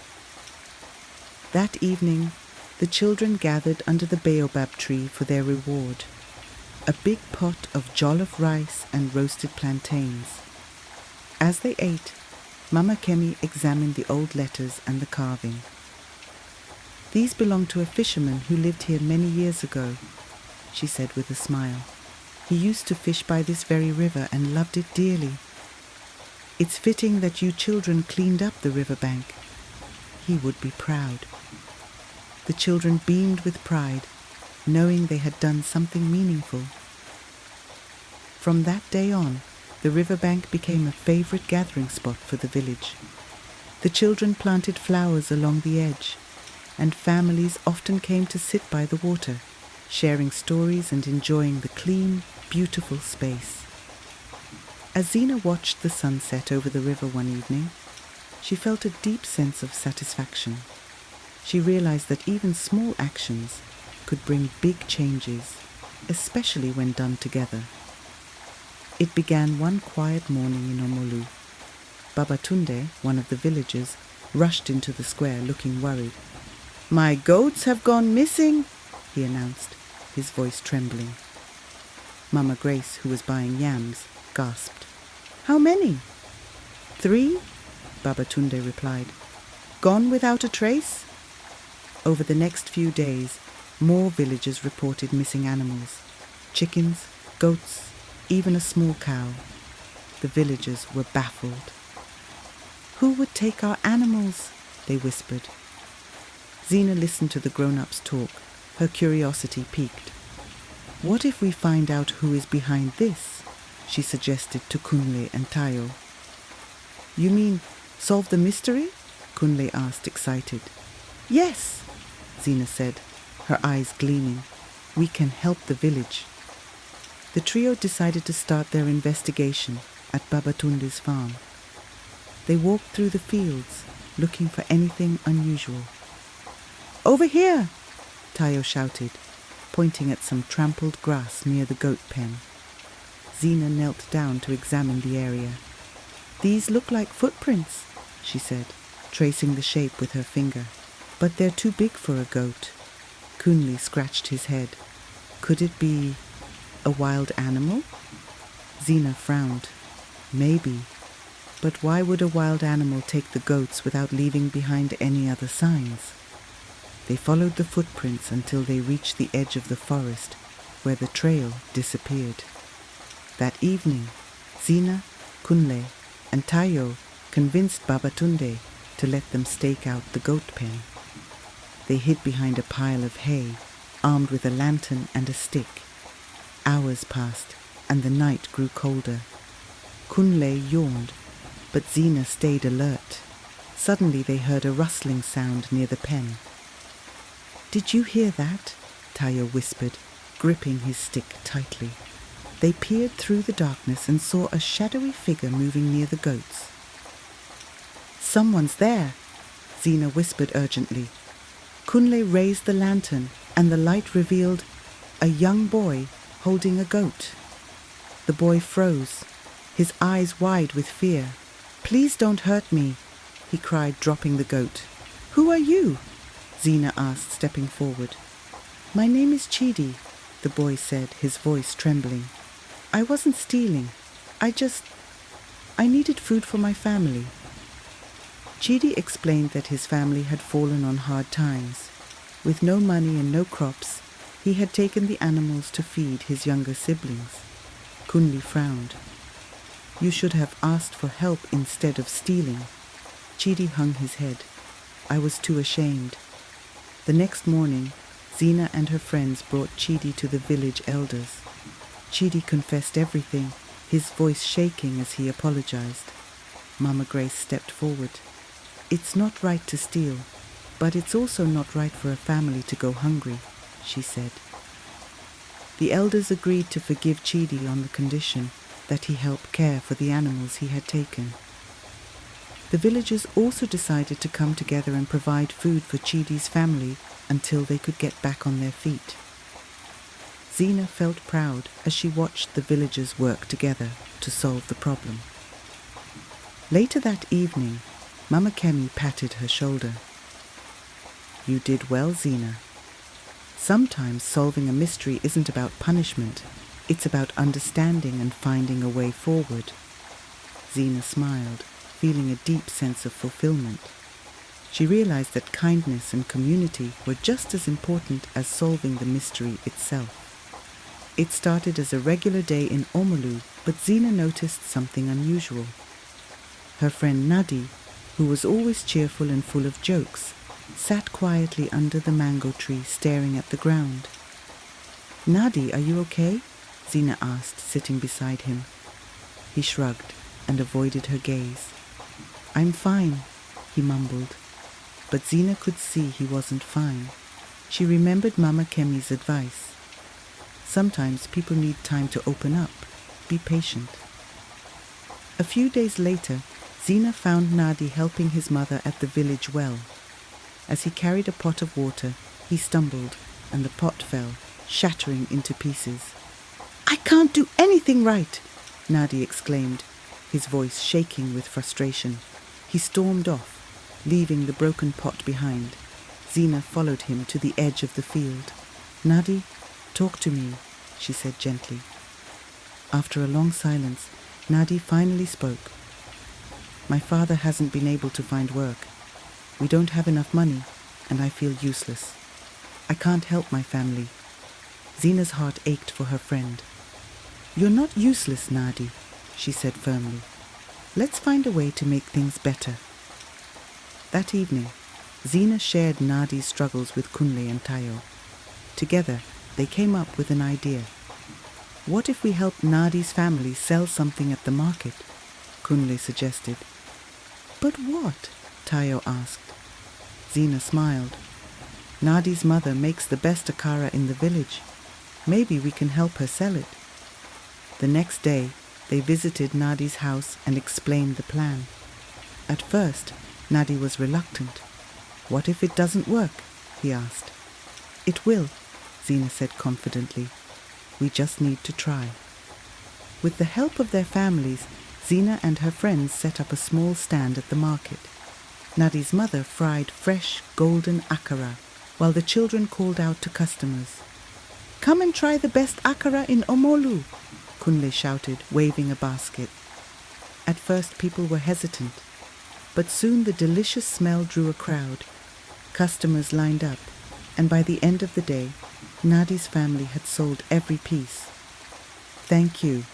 That evening, the children gathered under the baobab tree for their reward, a big pot of jollof rice and roasted plantains. As they ate, Mama Kemi examined the old letters and the carving. "These belong to a fisherman who lived here many years ago," she said with a smile. "He used to fish by this very river and loved it dearly. It's fitting that you children cleaned up the riverbank. He would be proud." The children beamed with pride, knowing they had done something meaningful. From that day on, the riverbank became a favorite gathering spot for the village. The children planted flowers along the edge, and families often came to sit by the water, sharing stories and enjoying the clean, beautiful space. As Zina watched the sunset over the river one evening, she felt a deep sense of satisfaction. She realized that even small actions could bring big changes, especially when done together. It began one quiet morning in Omolu. Babatunde, one of the villagers, rushed into the square looking worried. "My goats have gone missing," he announced, his voice trembling. Mama Grace, who was buying yams, gasped. "How many?" "3," Babatunde replied. "Gone without a trace?" Over the next few days, more villagers reported missing animals. Chickens, goats, even a small cow. The villagers were baffled. "Who would take our animals?" they whispered. Zina listened to the grown-ups talk, her curiosity piqued. "What if we find out who is behind this?" she suggested to Kunle and Tayo. "You mean solve the mystery?" Kunle asked, excited. "Yes," Zina said, her eyes gleaming. "We can help the village." The trio decided to start their investigation at Babatunde's farm. They walked through the fields, looking for anything unusual. "Over here!" Tayo shouted, pointing at some trampled grass near the goat pen. Zina knelt down to examine the area. "These look like footprints," she said, tracing the shape with her finger. "But they're too big for a goat." Kunle scratched his head. "Could it be a wild animal?" Zina frowned. "Maybe. But why would a wild animal take the goats without leaving behind any other signs?" They followed the footprints until they reached the edge of the forest, where the trail disappeared. That evening, Zina, Kunle, and Tayo convinced Babatunde to let them stake out the goat pen. They hid behind a pile of hay, armed with a lantern and a stick. Hours passed, and the night grew colder. Kunle yawned, but Zina stayed alert. Suddenly they heard a rustling sound near the pen. "Did you hear that?" Tayo whispered, gripping his stick tightly. They peered through the darkness and saw a shadowy figure moving near the goats. "Someone's there," Zina whispered urgently. Kunle raised the lantern, and the light revealed a young boy holding a goat. The boy froze, his eyes wide with fear. "Please don't hurt me," he cried, dropping the goat. "Who are you?" Zina asked, stepping forward. "My name is Chidi," the boy said, his voice trembling. "I wasn't stealing. I needed food for my family." Chidi explained that his family had fallen on hard times. With no money and no crops, he had taken the animals to feed his younger siblings. Kunle frowned. "You should have asked for help instead of stealing." Chidi hung his head. "I was too ashamed." The next morning, Zina and her friends brought Chidi to the village elders. Chidi confessed everything, his voice shaking as he apologized. Mama Grace stepped forward. "It's not right to steal, but it's also not right for a family to go hungry," she said. The elders agreed to forgive Chidi on the condition that he help care for the animals he had taken. The villagers also decided to come together and provide food for Chidi's family until they could get back on their feet. Zina felt proud as she watched the villagers work together to solve the problem. Later that evening, Mama Kemi patted her shoulder. "You did well, Zina. Sometimes solving a mystery isn't about punishment, it's about understanding and finding a way forward." Zina smiled, feeling a deep sense of fulfillment. She realized that kindness and community were just as important as solving the mystery itself. It started as a regular day in Omolu, but Zina noticed something unusual. Her friend Nadi, who was always cheerful and full of jokes, sat quietly under the mango tree staring at the ground. "Nadi, are you okay?" Zina asked, sitting beside him. He shrugged and avoided her gaze. "I'm fine," he mumbled. But Zina could see he wasn't fine. She remembered Mama Kemi's advice. Sometimes people need time to open up. Be patient. A few days later, Zina found Nadi helping his mother at the village well. As he carried a pot of water, he stumbled and the pot fell, shattering into pieces. "I can't do anything right!" Nadi exclaimed, his voice shaking with frustration. He stormed off, leaving the broken pot behind. Zina followed him to the edge of the field. "Nadi, talk to me," she said gently. After a long silence, Nadi finally spoke. "My father hasn't been able to find work. We don't have enough money, and I feel useless. I can't help my family." Zina's heart ached for her friend. "You're not useless, Nadi," she said firmly. "Let's find a way to make things better." That evening, Zina shared Nadi's struggles with Kunle and Tayo. Together, they came up with an idea. "What if we help Nadi's family sell something at the market?" Kunle suggested. "But what?" Tayo asked. Zina smiled. "Nadi's mother makes the best akara in the village. Maybe we can help her sell it." The next day, they visited Nadi's house and explained the plan. At first, Nadi was reluctant. "What if it doesn't work?" he asked. "It will," Zina said confidently. "We just need to try." With the help of their families, Zina and her friends set up a small stand at the market. Nadi's mother fried fresh, golden akara, while the children called out to customers. "Come and try the best akara in Omolu," Kunle shouted, waving a basket. At first people were hesitant, but soon the delicious smell drew a crowd. Customers lined up, and by the end of the day, Nadi's family had sold every piece. "Thank you,"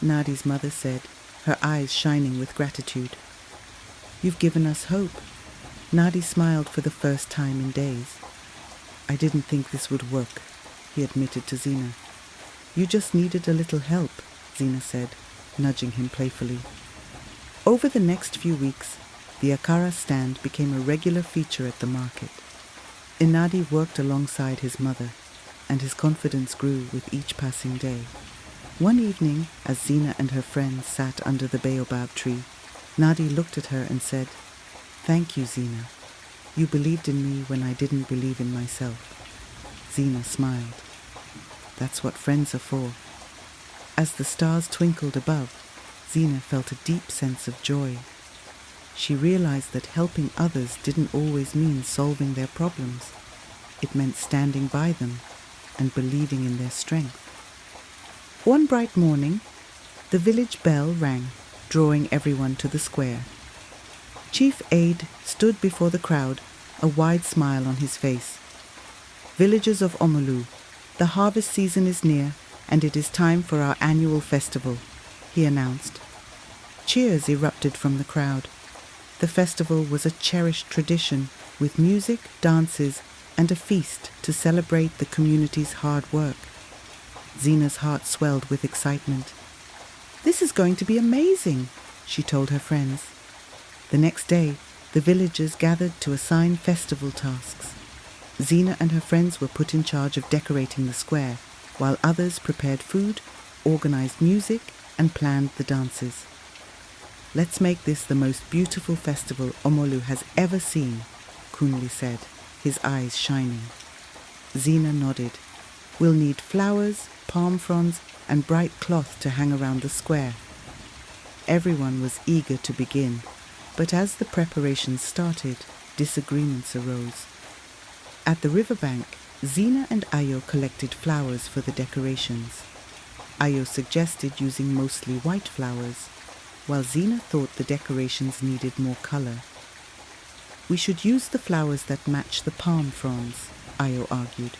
Nadi's mother said, her eyes shining with gratitude. "You've given us hope." Nadi smiled for the first time in days. "I didn't think this would work," he admitted to Zina. "You just needed a little help," Zina said, nudging him playfully. Over the next few weeks, the akara stand became a regular feature at the market. Inadi worked alongside his mother, and his confidence grew with each passing day. One evening, as Zina and her friends sat under the baobab tree, Nadi looked at her and said, "Thank you, Zina. You believed in me when I didn't believe in myself." Zina smiled. "That's what friends are for." As the stars twinkled above, Zina felt a deep sense of joy. She realized that helping others didn't always mean solving their problems. It meant standing by them and believing in their strength. One bright morning, the village bell rang, drawing everyone to the square. Chief Aid stood before the crowd, a wide smile on his face. "Villagers of Omolu, the harvest season is near, and it is time for our annual festival," he announced. Cheers erupted from the crowd. The festival was a cherished tradition, with music, dances, and a feast to celebrate the community's hard work. Zina's heart swelled with excitement. "This is going to be amazing," she told her friends. The next day, the villagers gathered to assign festival tasks. Zina and her friends were put in charge of decorating the square, while others prepared food, organized music, and planned the dances. "Let's make this the most beautiful festival Omolu has ever seen," Kunle said, his eyes shining. Zina nodded. "We'll need flowers, palm fronds, and bright cloth to hang around the square." Everyone was eager to begin, but as the preparations started, disagreements arose. At the riverbank, Zina and Ayo collected flowers for the decorations. Ayo suggested using mostly white flowers, while Zina thought the decorations needed more color. "We should use the flowers that match the palm fronds," Ayo argued.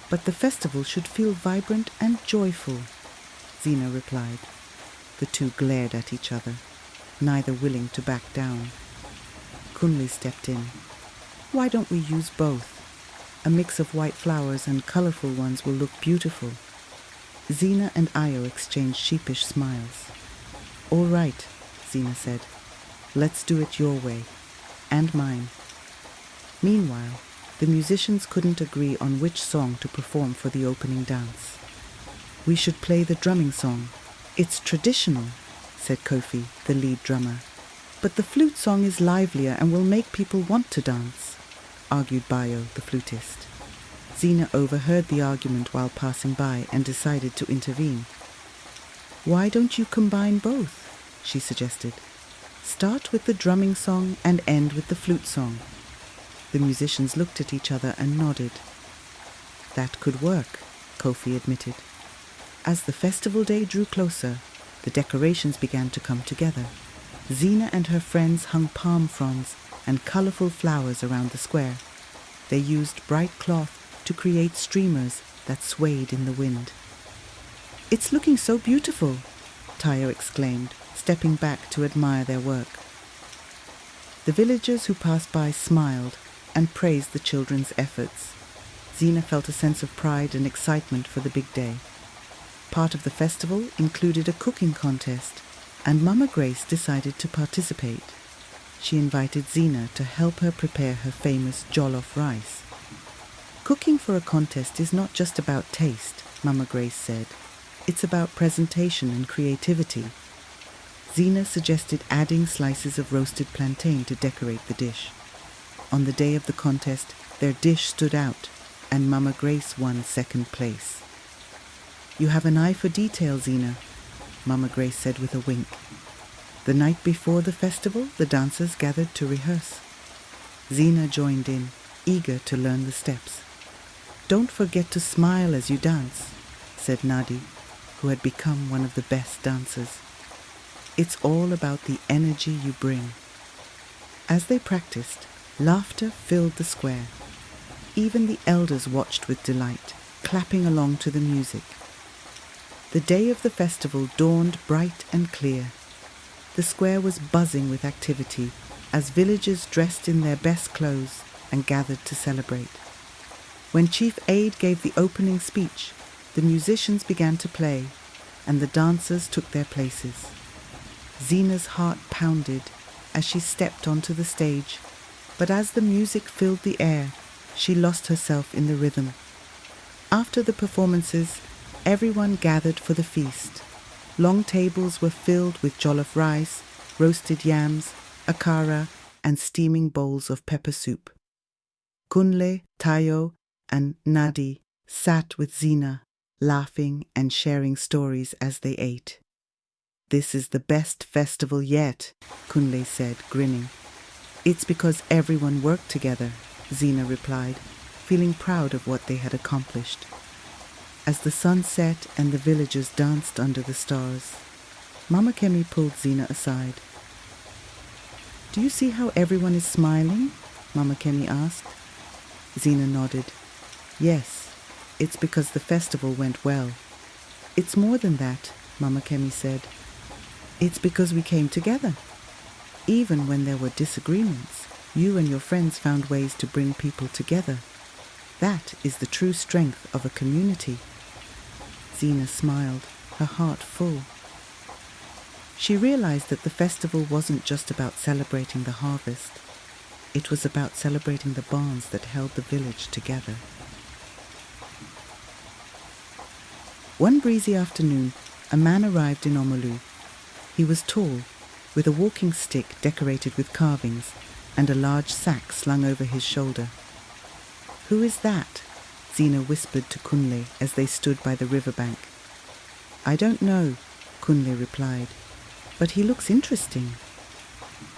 "But the festival should feel vibrant and joyful," Zina replied. The two glared at each other, neither willing to back down. Kunle stepped in. "Why don't we use both? A mix of white flowers and colorful ones will look beautiful." Zina and Ayo exchanged sheepish smiles. "All right," Zina said. "Let's do it your way. And mine." Meanwhile, the musicians couldn't agree on which song to perform for the opening dance. "We should play the drumming song. It's traditional," said Kofi, the lead drummer. "But the flute song is livelier and will make people want to dance," argued Bayo, the flutist. Zina overheard the argument while passing by and decided to intervene. "Why don't you combine both?" she suggested. "Start with the drumming song and end with the flute song." The musicians looked at each other and nodded. "That could work," Kofi admitted. As the festival day drew closer, the decorations began to come together. Zina and her friends hung palm fronds and colorful flowers around the square. They used bright cloth to create streamers that swayed in the wind. "It's looking so beautiful," Tayo exclaimed, stepping back to admire their work. The villagers who passed by smiled and praised the children's efforts. Zina felt a sense of pride and excitement for the big day. Part of the festival included a cooking contest, and Mama Grace decided to participate. She invited Zina to help her prepare her famous jollof rice. "Cooking for a contest is not just about taste," Mama Grace said. "It's about presentation and creativity." Zina suggested adding slices of roasted plantain to decorate the dish. On the day of the contest, their dish stood out, and Mama Grace won second place. "You have an eye for detail, Zina," Mama Grace said with a wink. The night before the festival, the dancers gathered to rehearse. Zina joined in, eager to learn the steps. "Don't forget to smile as you dance," said Nadi, who had become one of the best dancers. "It's all about the energy you bring." As they practiced, laughter filled the square. Even the elders watched with delight, clapping along to the music. The day of the festival dawned bright and clear. The square was buzzing with activity as villagers dressed in their best clothes and gathered to celebrate. When Chief Aid gave the opening speech, the musicians began to play and the dancers took their places. Zina's heart pounded as she stepped onto the stage, but as the music filled the air, she lost herself in the rhythm. After the performances, everyone gathered for the feast. Long tables were filled with jollof rice, roasted yams, akara, and steaming bowls of pepper soup. Kunle, Tayo, and Nadi sat with Zina, laughing and sharing stories as they ate. "This is the best festival yet," Kunle said, grinning. "It's because everyone worked together," Zina replied, feeling proud of what they had accomplished. As the sun set and the villagers danced under the stars, Mama Kemi pulled Zina aside. "Do you see how everyone is smiling?" Mama Kemi asked. Zina nodded. "Yes, it's because the festival went well." "It's more than that," Mama Kemi said. "It's because we came together. Even when there were disagreements, you and your friends found ways to bring people together. That is the true strength of a community." Zina smiled, her heart full. She realized that the festival wasn't just about celebrating the harvest. It was about celebrating the bonds that held the village together. One breezy afternoon, a man arrived in Omolu. He was tall, with a walking stick decorated with carvings and a large sack slung over his shoulder. "Who is that?" Zina whispered to Kunle as they stood by the riverbank. "I don't know," Kunle replied, "but he looks interesting."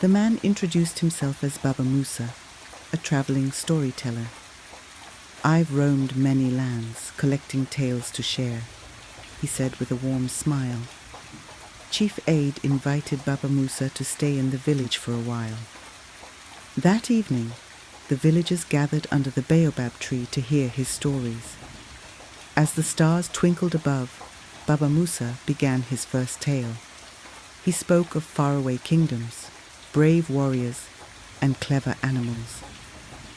The man introduced himself as Baba Musa, a traveling storyteller. "I've roamed many lands, collecting tales to share," he said with a warm smile. Chief Aid invited Baba Musa to stay in the village for a while. That evening, the villagers gathered under the baobab tree to hear his stories. As the stars twinkled above, Baba Musa began his first tale. He spoke of faraway kingdoms, brave warriors, and clever animals.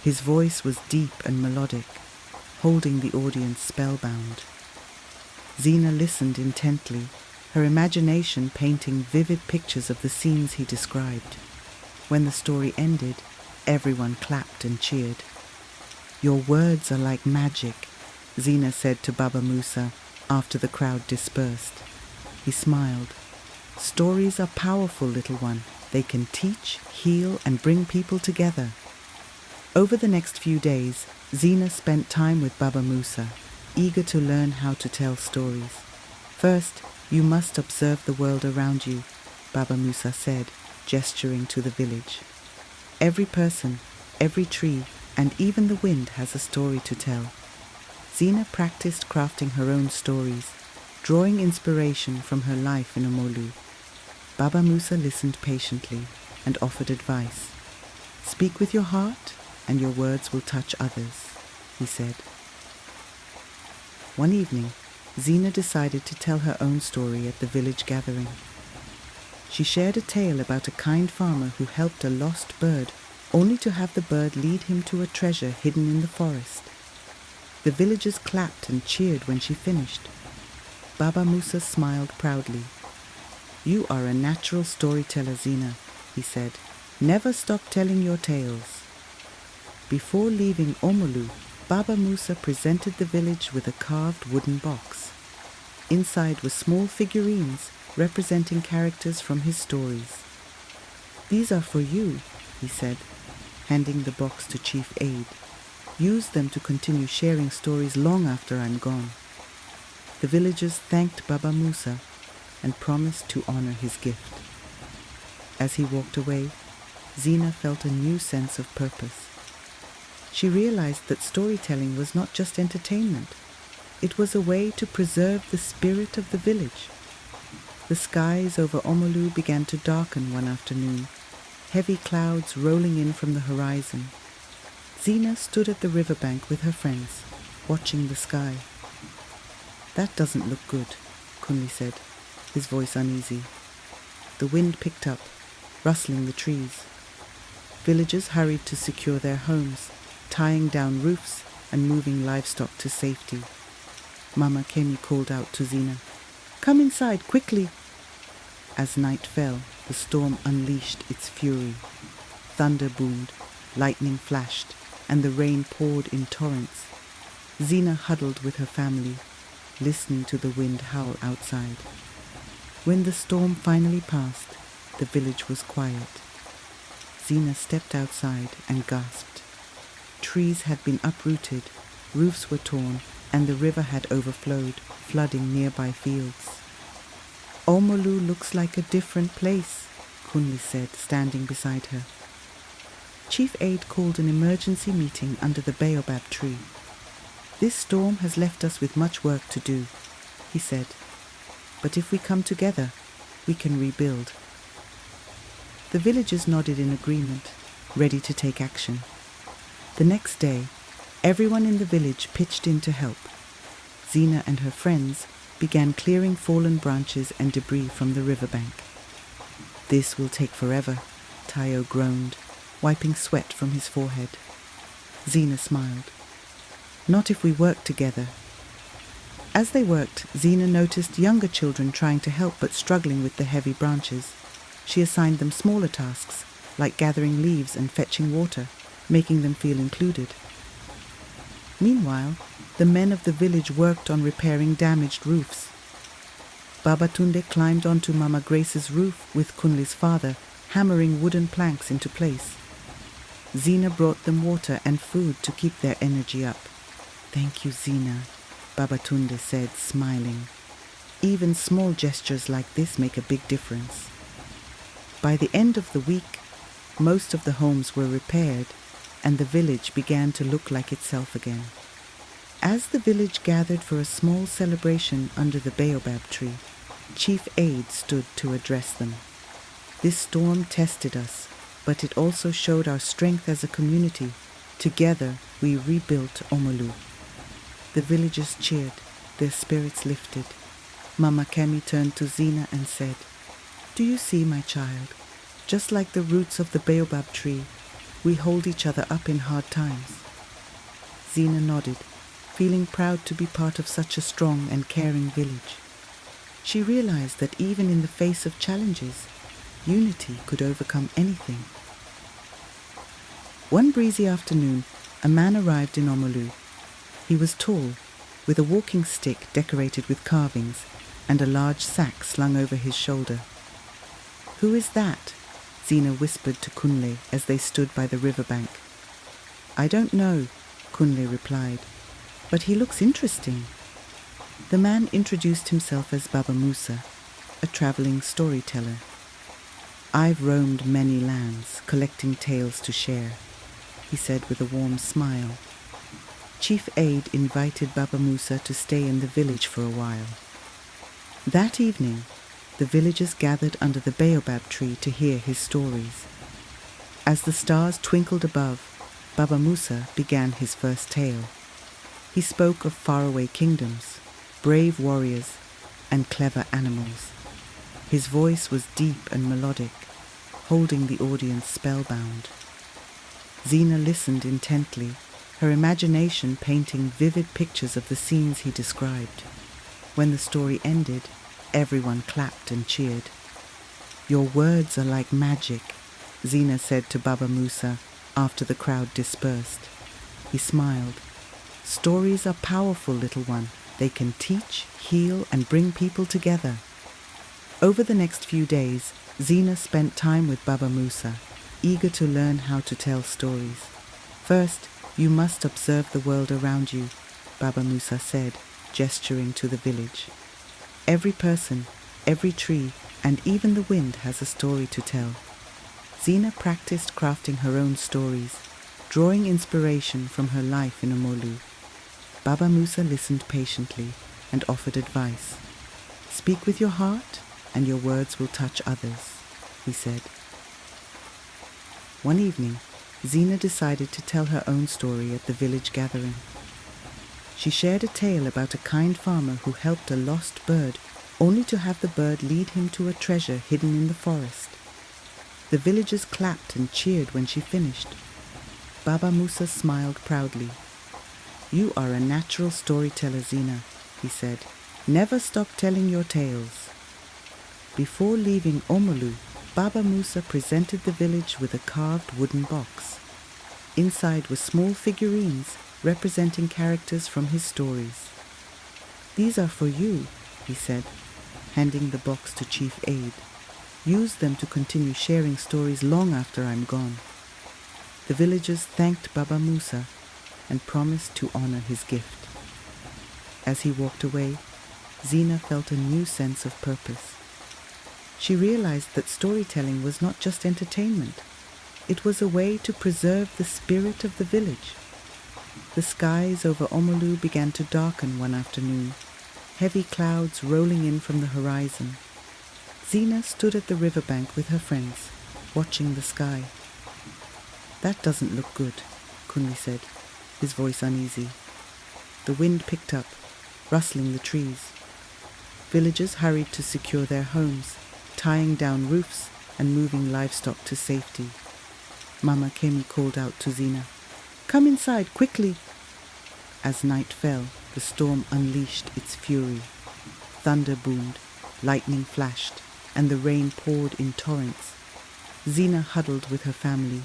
His voice was deep and melodic, holding the audience spellbound. Zina listened intently, her imagination painting vivid pictures of the scenes he described. When the story ended, everyone clapped and cheered. "Your words are like magic," Zina said to Baba Musa after the crowd dispersed. He smiled. "Stories are powerful, little one. They can teach, heal, and bring people together." Over the next few days, Zina spent time with Baba Musa, eager to learn how to tell stories. "First, you must observe the world around you," Baba Musa said, gesturing to the village. "Every person, every tree, and even the wind has a story to tell." Zina practiced crafting her own stories, drawing inspiration from her life in Omolu. Baba Musa listened patiently and offered advice. "Speak with your heart, and your words will touch others," he said. One evening, Zina decided to tell her own story at the village gathering. She shared a tale about a kind farmer who helped a lost bird, only to have the bird lead him to a treasure hidden in the forest. The villagers clapped and cheered when she finished. Baba Musa smiled proudly. "You are a natural storyteller, Zina," he said. "Never stop telling your tales." Before leaving Omolu, Baba Musa presented the village with a carved wooden box. Inside were small figurines representing characters from his stories. "These are for you," he said, handing the box to Chief Aid. "Use them to continue sharing stories long after I'm gone." The villagers thanked Baba Musa and promised to honor his gift. As he walked away, Zina felt a new sense of purpose. She realized that storytelling was not just entertainment. It was a way to preserve the spirit of the village. The skies over Omolu began to darken one afternoon, heavy clouds rolling in from the horizon. Zina stood at the riverbank with her friends, watching the sky. "That doesn't look good," Kunle said, his voice uneasy. The wind picked up, rustling the trees. Villagers hurried to secure their homes, tying down roofs and moving livestock to safety. Mama Kemi called out to Zina, "Come inside, quickly!" As night fell, the storm unleashed its fury. Thunder boomed, lightning flashed, and the rain poured in torrents. Zina huddled with her family, listening to the wind howl outside. When the storm finally passed, the village was quiet. Zina stepped outside and gasped. Trees had been uprooted, roofs were torn, and the river had overflowed, flooding nearby fields. "Omolu looks like a different place," Kunle said, standing beside her. Chief Aid called an emergency meeting under the baobab tree. "This storm has left us with much work to do," he said. "But if we come together, we can rebuild." The villagers nodded in agreement, ready to take action. The next day, everyone in the village pitched in to help. Zina and her friends began clearing fallen branches and debris from the riverbank. "This will take forever," Tayo groaned, wiping sweat from his forehead. Zina smiled. "Not if we work together." As they worked, Zina noticed younger children trying to help but struggling with the heavy branches. She assigned them smaller tasks, like gathering leaves and fetching water, making them feel included. Meanwhile, the men of the village worked on repairing damaged roofs. Babatunde climbed onto Mama Grace's roof with Kunle's father, hammering wooden planks into place. Zina brought them water and food to keep their energy up. "Thank you, Zina," Babatunde said, smiling. "Even small gestures like this make a big difference." By the end of the week, most of the homes were repaired and the village began to look like itself again. As the village gathered for a small celebration under the baobab tree, Chief Aid stood to address them. "This storm tested us, but it also showed our strength as a community. Together, we rebuilt Omolu." The villagers cheered, their spirits lifted. Mama Kemi turned to Zina and said, "Do you see, my child? Just like the roots of the baobab tree, we hold each other up in hard times." Zina nodded, feeling proud to be part of such a strong and caring village. She realized that even in the face of challenges, unity could overcome anything. One breezy afternoon, a man arrived in Omolu. He was tall, with a walking stick decorated with carvings and a large sack slung over his shoulder. "Who is that?" Zina whispered to Kunle as they stood by the riverbank. "I don't know," Kunle replied, "but he looks interesting." The man introduced himself as Baba Musa, a traveling storyteller. "I've roamed many lands, collecting tales to share," he said with a warm smile. Chief Aid invited Baba Musa to stay in the village for a while. That evening, the villagers gathered under the baobab tree to hear his stories. As the stars twinkled above, Baba Musa began his first tale. He spoke of faraway kingdoms, brave warriors, and clever animals. His voice was deep and melodic, holding the audience spellbound. Zina listened intently, her imagination painting vivid pictures of the scenes he described. When the story ended, everyone clapped and cheered. "Your words are like magic," Zina said to Baba Musa after the crowd dispersed. He smiled. "Stories are powerful, little one. They can teach, heal, and bring people together." Over the next few days, Zina spent time with Baba Musa, eager to learn how to tell stories. "First, you must observe the world around you," Baba Musa said, gesturing to the village. "Every person, every tree, and even the wind has a story to tell." Zina practiced crafting her own stories, drawing inspiration from her life in Omolu. Baba Musa listened patiently and offered advice. "Speak with your heart, and your words will touch others," he said. One evening, Zina decided to tell her own story at the village gathering. She shared a tale about a kind farmer who helped a lost bird, only to have the bird lead him to a treasure hidden in the forest. The villagers clapped and cheered when she finished. Baba Musa smiled proudly. "You are a natural storyteller, Zina," he said. "Never stop telling your tales." Before leaving Omolu, Baba Musa presented the village with a carved wooden box. Inside were small figurines representing characters from his stories. "These are for you," he said, handing the box to Chief Aid. "Use them to continue sharing stories long after I'm gone." The villagers thanked Baba Musa and promised to honor his gift. As he walked away, Zina felt a new sense of purpose. She realized that storytelling was not just entertainment. It was a way to preserve the spirit of the village. The skies over Omolu began to darken one afternoon, heavy clouds rolling in from the horizon. Zina stood at the riverbank with her friends, watching the sky. "That doesn't look good," Kunli said, his voice uneasy. The wind picked up, rustling the trees. Villagers hurried to secure their homes, tying down roofs and moving livestock to safety. Mama Kemi called out to Zina, "Come inside, quickly!" As night fell, the storm unleashed its fury. Thunder boomed, lightning flashed, and the rain poured in torrents. Zina huddled with her family,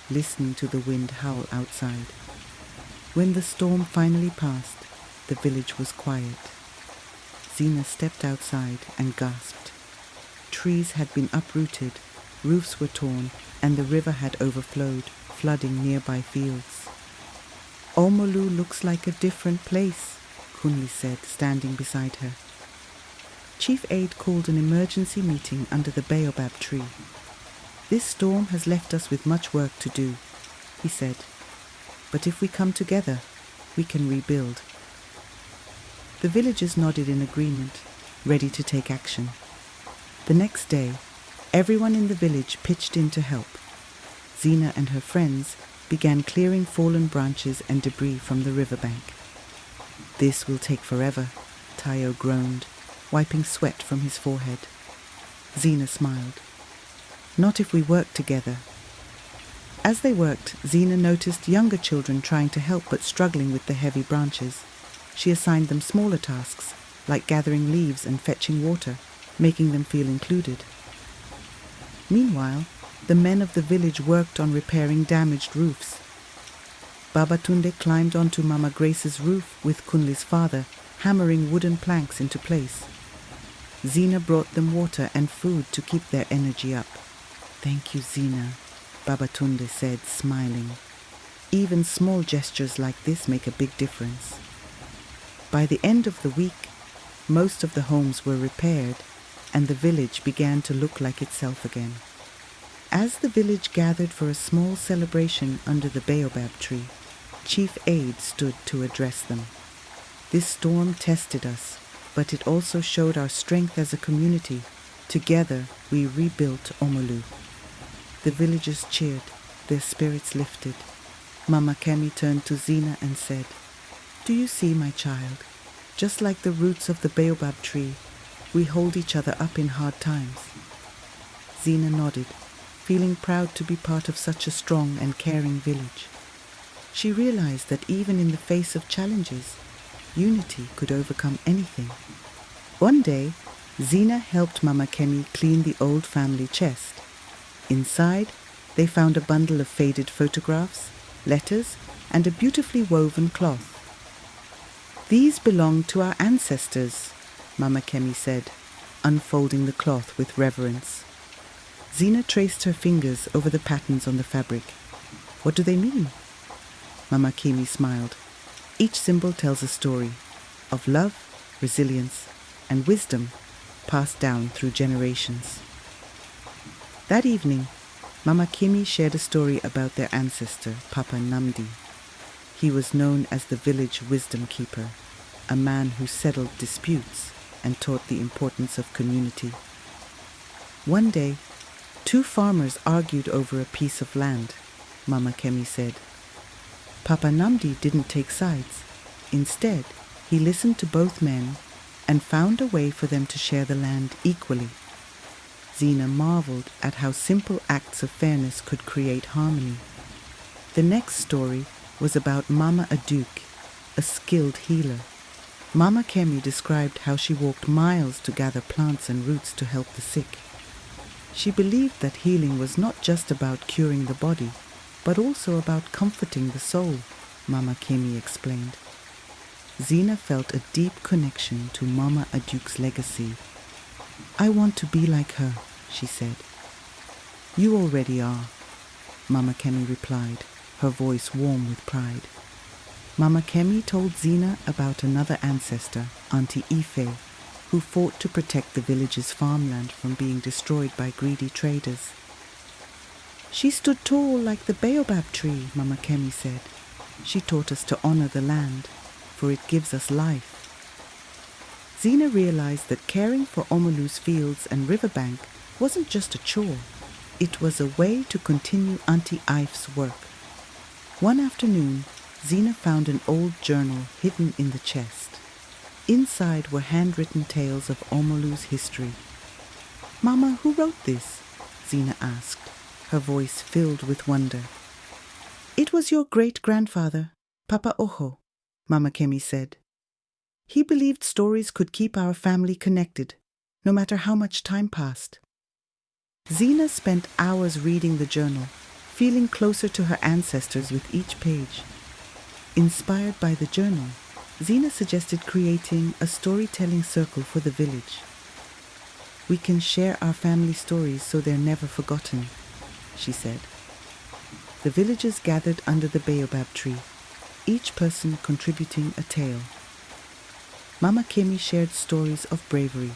listening to the wind howl outside. When the storm finally passed, the village was quiet. Zina stepped outside and gasped. Trees had been uprooted, roofs were torn, and the river had overflowed, flooding nearby fields. "Omolu looks like a different place," Kunli said, standing beside her. Chief Aide called an emergency meeting under the baobab tree. "This storm has left us with much work to do," he said. "But if we come together, we can rebuild." The villagers nodded in agreement, ready to take action. The next day, everyone in the village pitched in to help. Zina and her friends began clearing fallen branches and debris from the riverbank. "This will take forever," Tayo groaned, wiping sweat from his forehead. Zina smiled. "Not if we work together." As they worked, Zina noticed younger children trying to help but struggling with the heavy branches. She assigned them smaller tasks, like gathering leaves and fetching water, making them feel included. Meanwhile, the men of the village worked on repairing damaged roofs. Babatunde climbed onto Mama Grace's roof with Kunli's father, hammering wooden planks into place. Zina brought them water and food to keep their energy up. "Thank you, Zina," Babatunde said, smiling. "Even small gestures like this make a big difference." By the end of the week, most of the homes were repaired, and the village began to look like itself again. As the village gathered for a small celebration under the baobab tree, Chief Aide stood to address them. "This storm tested us, but it also showed our strength as a community. Together, we rebuilt Omolu." The villagers cheered, their spirits lifted. Mama Kemi turned to Zina and said, "Do you see, my child? Just like the roots of the baobab tree, we hold each other up in hard times." Zina nodded, feeling proud to be part of such a strong and caring village. She realized that even in the face of challenges, unity could overcome anything. One day, Zina helped Mama Kemi clean the old family chest. Inside, they found a bundle of faded photographs, letters, and a beautifully woven cloth. "These belong to our ancestors," Mama Kemi said, unfolding the cloth with reverence. Zina traced her fingers over the patterns on the fabric. "What do they mean?" Mama Kemi smiled. "Each symbol tells a story of love, resilience, and wisdom passed down through generations." That evening, Mama Kemi shared a story about their ancestor, Papa Namdi. He was known as the village wisdom keeper, a man who settled disputes and taught the importance of community. One day, two farmers argued over a piece of land, Mama Kemi said. Papa Namdi didn't take sides. Instead, he listened to both men and found a way for them to share the land equally. Zina marveled at how simple acts of fairness could create harmony. The next story was about Mama Aduk, a skilled healer. Mama Kemi described how she walked miles to gather plants and roots to help the sick. She believed that healing was not just about curing the body, but also about comforting the soul, Mama Kemi explained. Zina felt a deep connection to Mama Aduk's legacy. "I want to be like her," she said. "You already are," Mama Kemi replied, her voice warm with pride. Mama Kemi told Zina about another ancestor, Auntie Ife, who fought to protect the village's farmland from being destroyed by greedy traders. "She stood tall like the baobab tree," Mama Kemi said. "She taught us to honor the land, for it gives us life." Zina realized that caring for Omolu's fields and riverbank wasn't just a chore. It was a way to continue Auntie Ife's work. One afternoon, Zina found an old journal hidden in the chest. Inside were handwritten tales of Omolu's history. "Mama, who wrote this?" Zina asked, her voice filled with wonder. "It was your great-grandfather, Papa Oho," Mama Kemi said. He believed stories could keep our family connected, no matter how much time passed. Zina spent hours reading the journal, feeling closer to her ancestors with each page. Inspired by the journal, Zina suggested creating a storytelling circle for the village. "We can share our family stories so they're never forgotten," she said. The villagers gathered under the baobab tree, each person contributing a tale. Mama Kemi shared stories of bravery,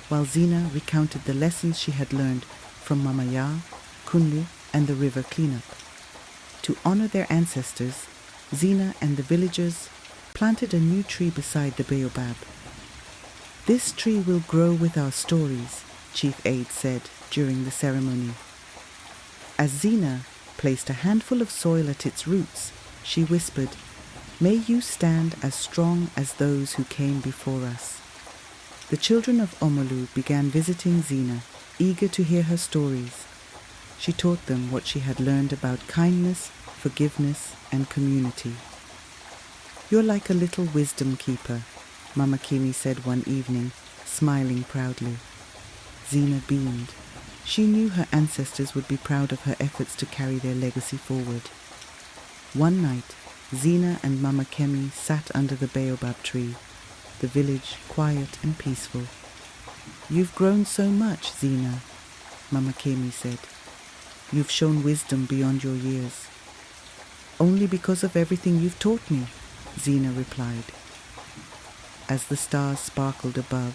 while Zina recounted the lessons she had learned from Mama Ya, Kunle, and the river cleanup. To honor their ancestors, Zina and the villagers planted a new tree beside the baobab. "This tree will grow with our stories," Chief Aide said during the ceremony. As Zina placed a handful of soil at its roots, she whispered, "May you stand as strong as those who came before us." The children of Omolu began visiting Zina, eager to hear her stories. She taught them what she had learned about kindness, forgiveness, and community. "You're like a little wisdom keeper," Mama Kimi said one evening, smiling proudly. Zina beamed. She knew her ancestors would be proud of her efforts to carry their legacy forward. One night, Zina and Mama Kemi sat under the baobab tree, the village quiet and peaceful. "You've grown so much, Zina," Mama Kemi said. "You've shown wisdom beyond your years." "Only because of everything you've taught me," Zina replied. As the stars sparkled above,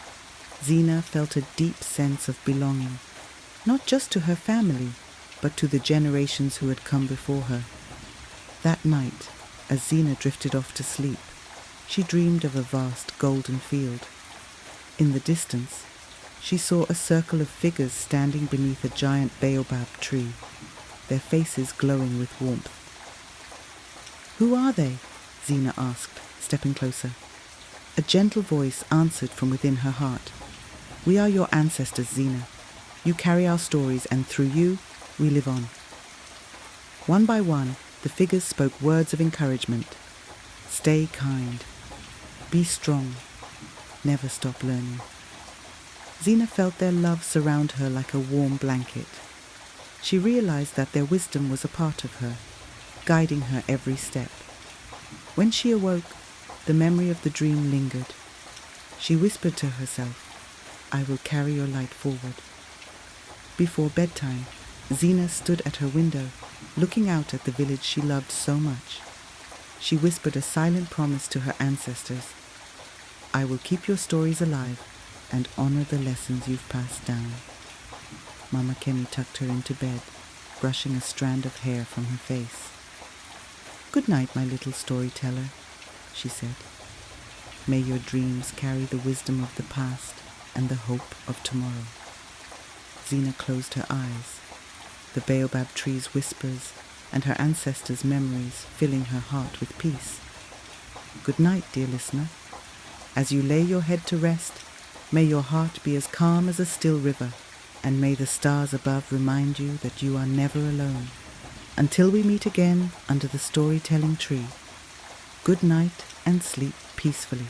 Zina felt a deep sense of belonging, not just to her family, but to the generations who had come before her. That night, as Zina drifted off to sleep, she dreamed of a vast golden field. In the distance, she saw a circle of figures standing beneath a giant baobab tree, their faces glowing with warmth. "Who are they?" Zina asked, stepping closer. A gentle voice answered from within her heart. "We are your ancestors, Zina. You carry our stories, and through you, we live on." One by one, the figures spoke words of encouragement. "Stay kind. Be strong. Never stop learning." Zina felt their love surround her like a warm blanket. She realized that their wisdom was a part of her, guiding her every step. When she awoke, the memory of the dream lingered. She whispered to herself, "I will carry your light forward." Before bedtime, Zina stood at her window, looking out at the village she loved so much. She whispered a silent promise to her ancestors. "I will keep your stories alive and honor the lessons you've passed down." Mama Kemi tucked her into bed, brushing a strand of hair from her face. "Good night, my little storyteller," she said. "May your dreams carry the wisdom of the past and the hope of tomorrow." Zina closed her eyes, the baobab tree's whispers and her ancestors' memories filling her heart with peace. Good night, dear listener. As you lay your head to rest, may your heart be as calm as a still river, and may the stars above remind you that you are never alone. Until we meet again under the storytelling tree, good night and sleep peacefully.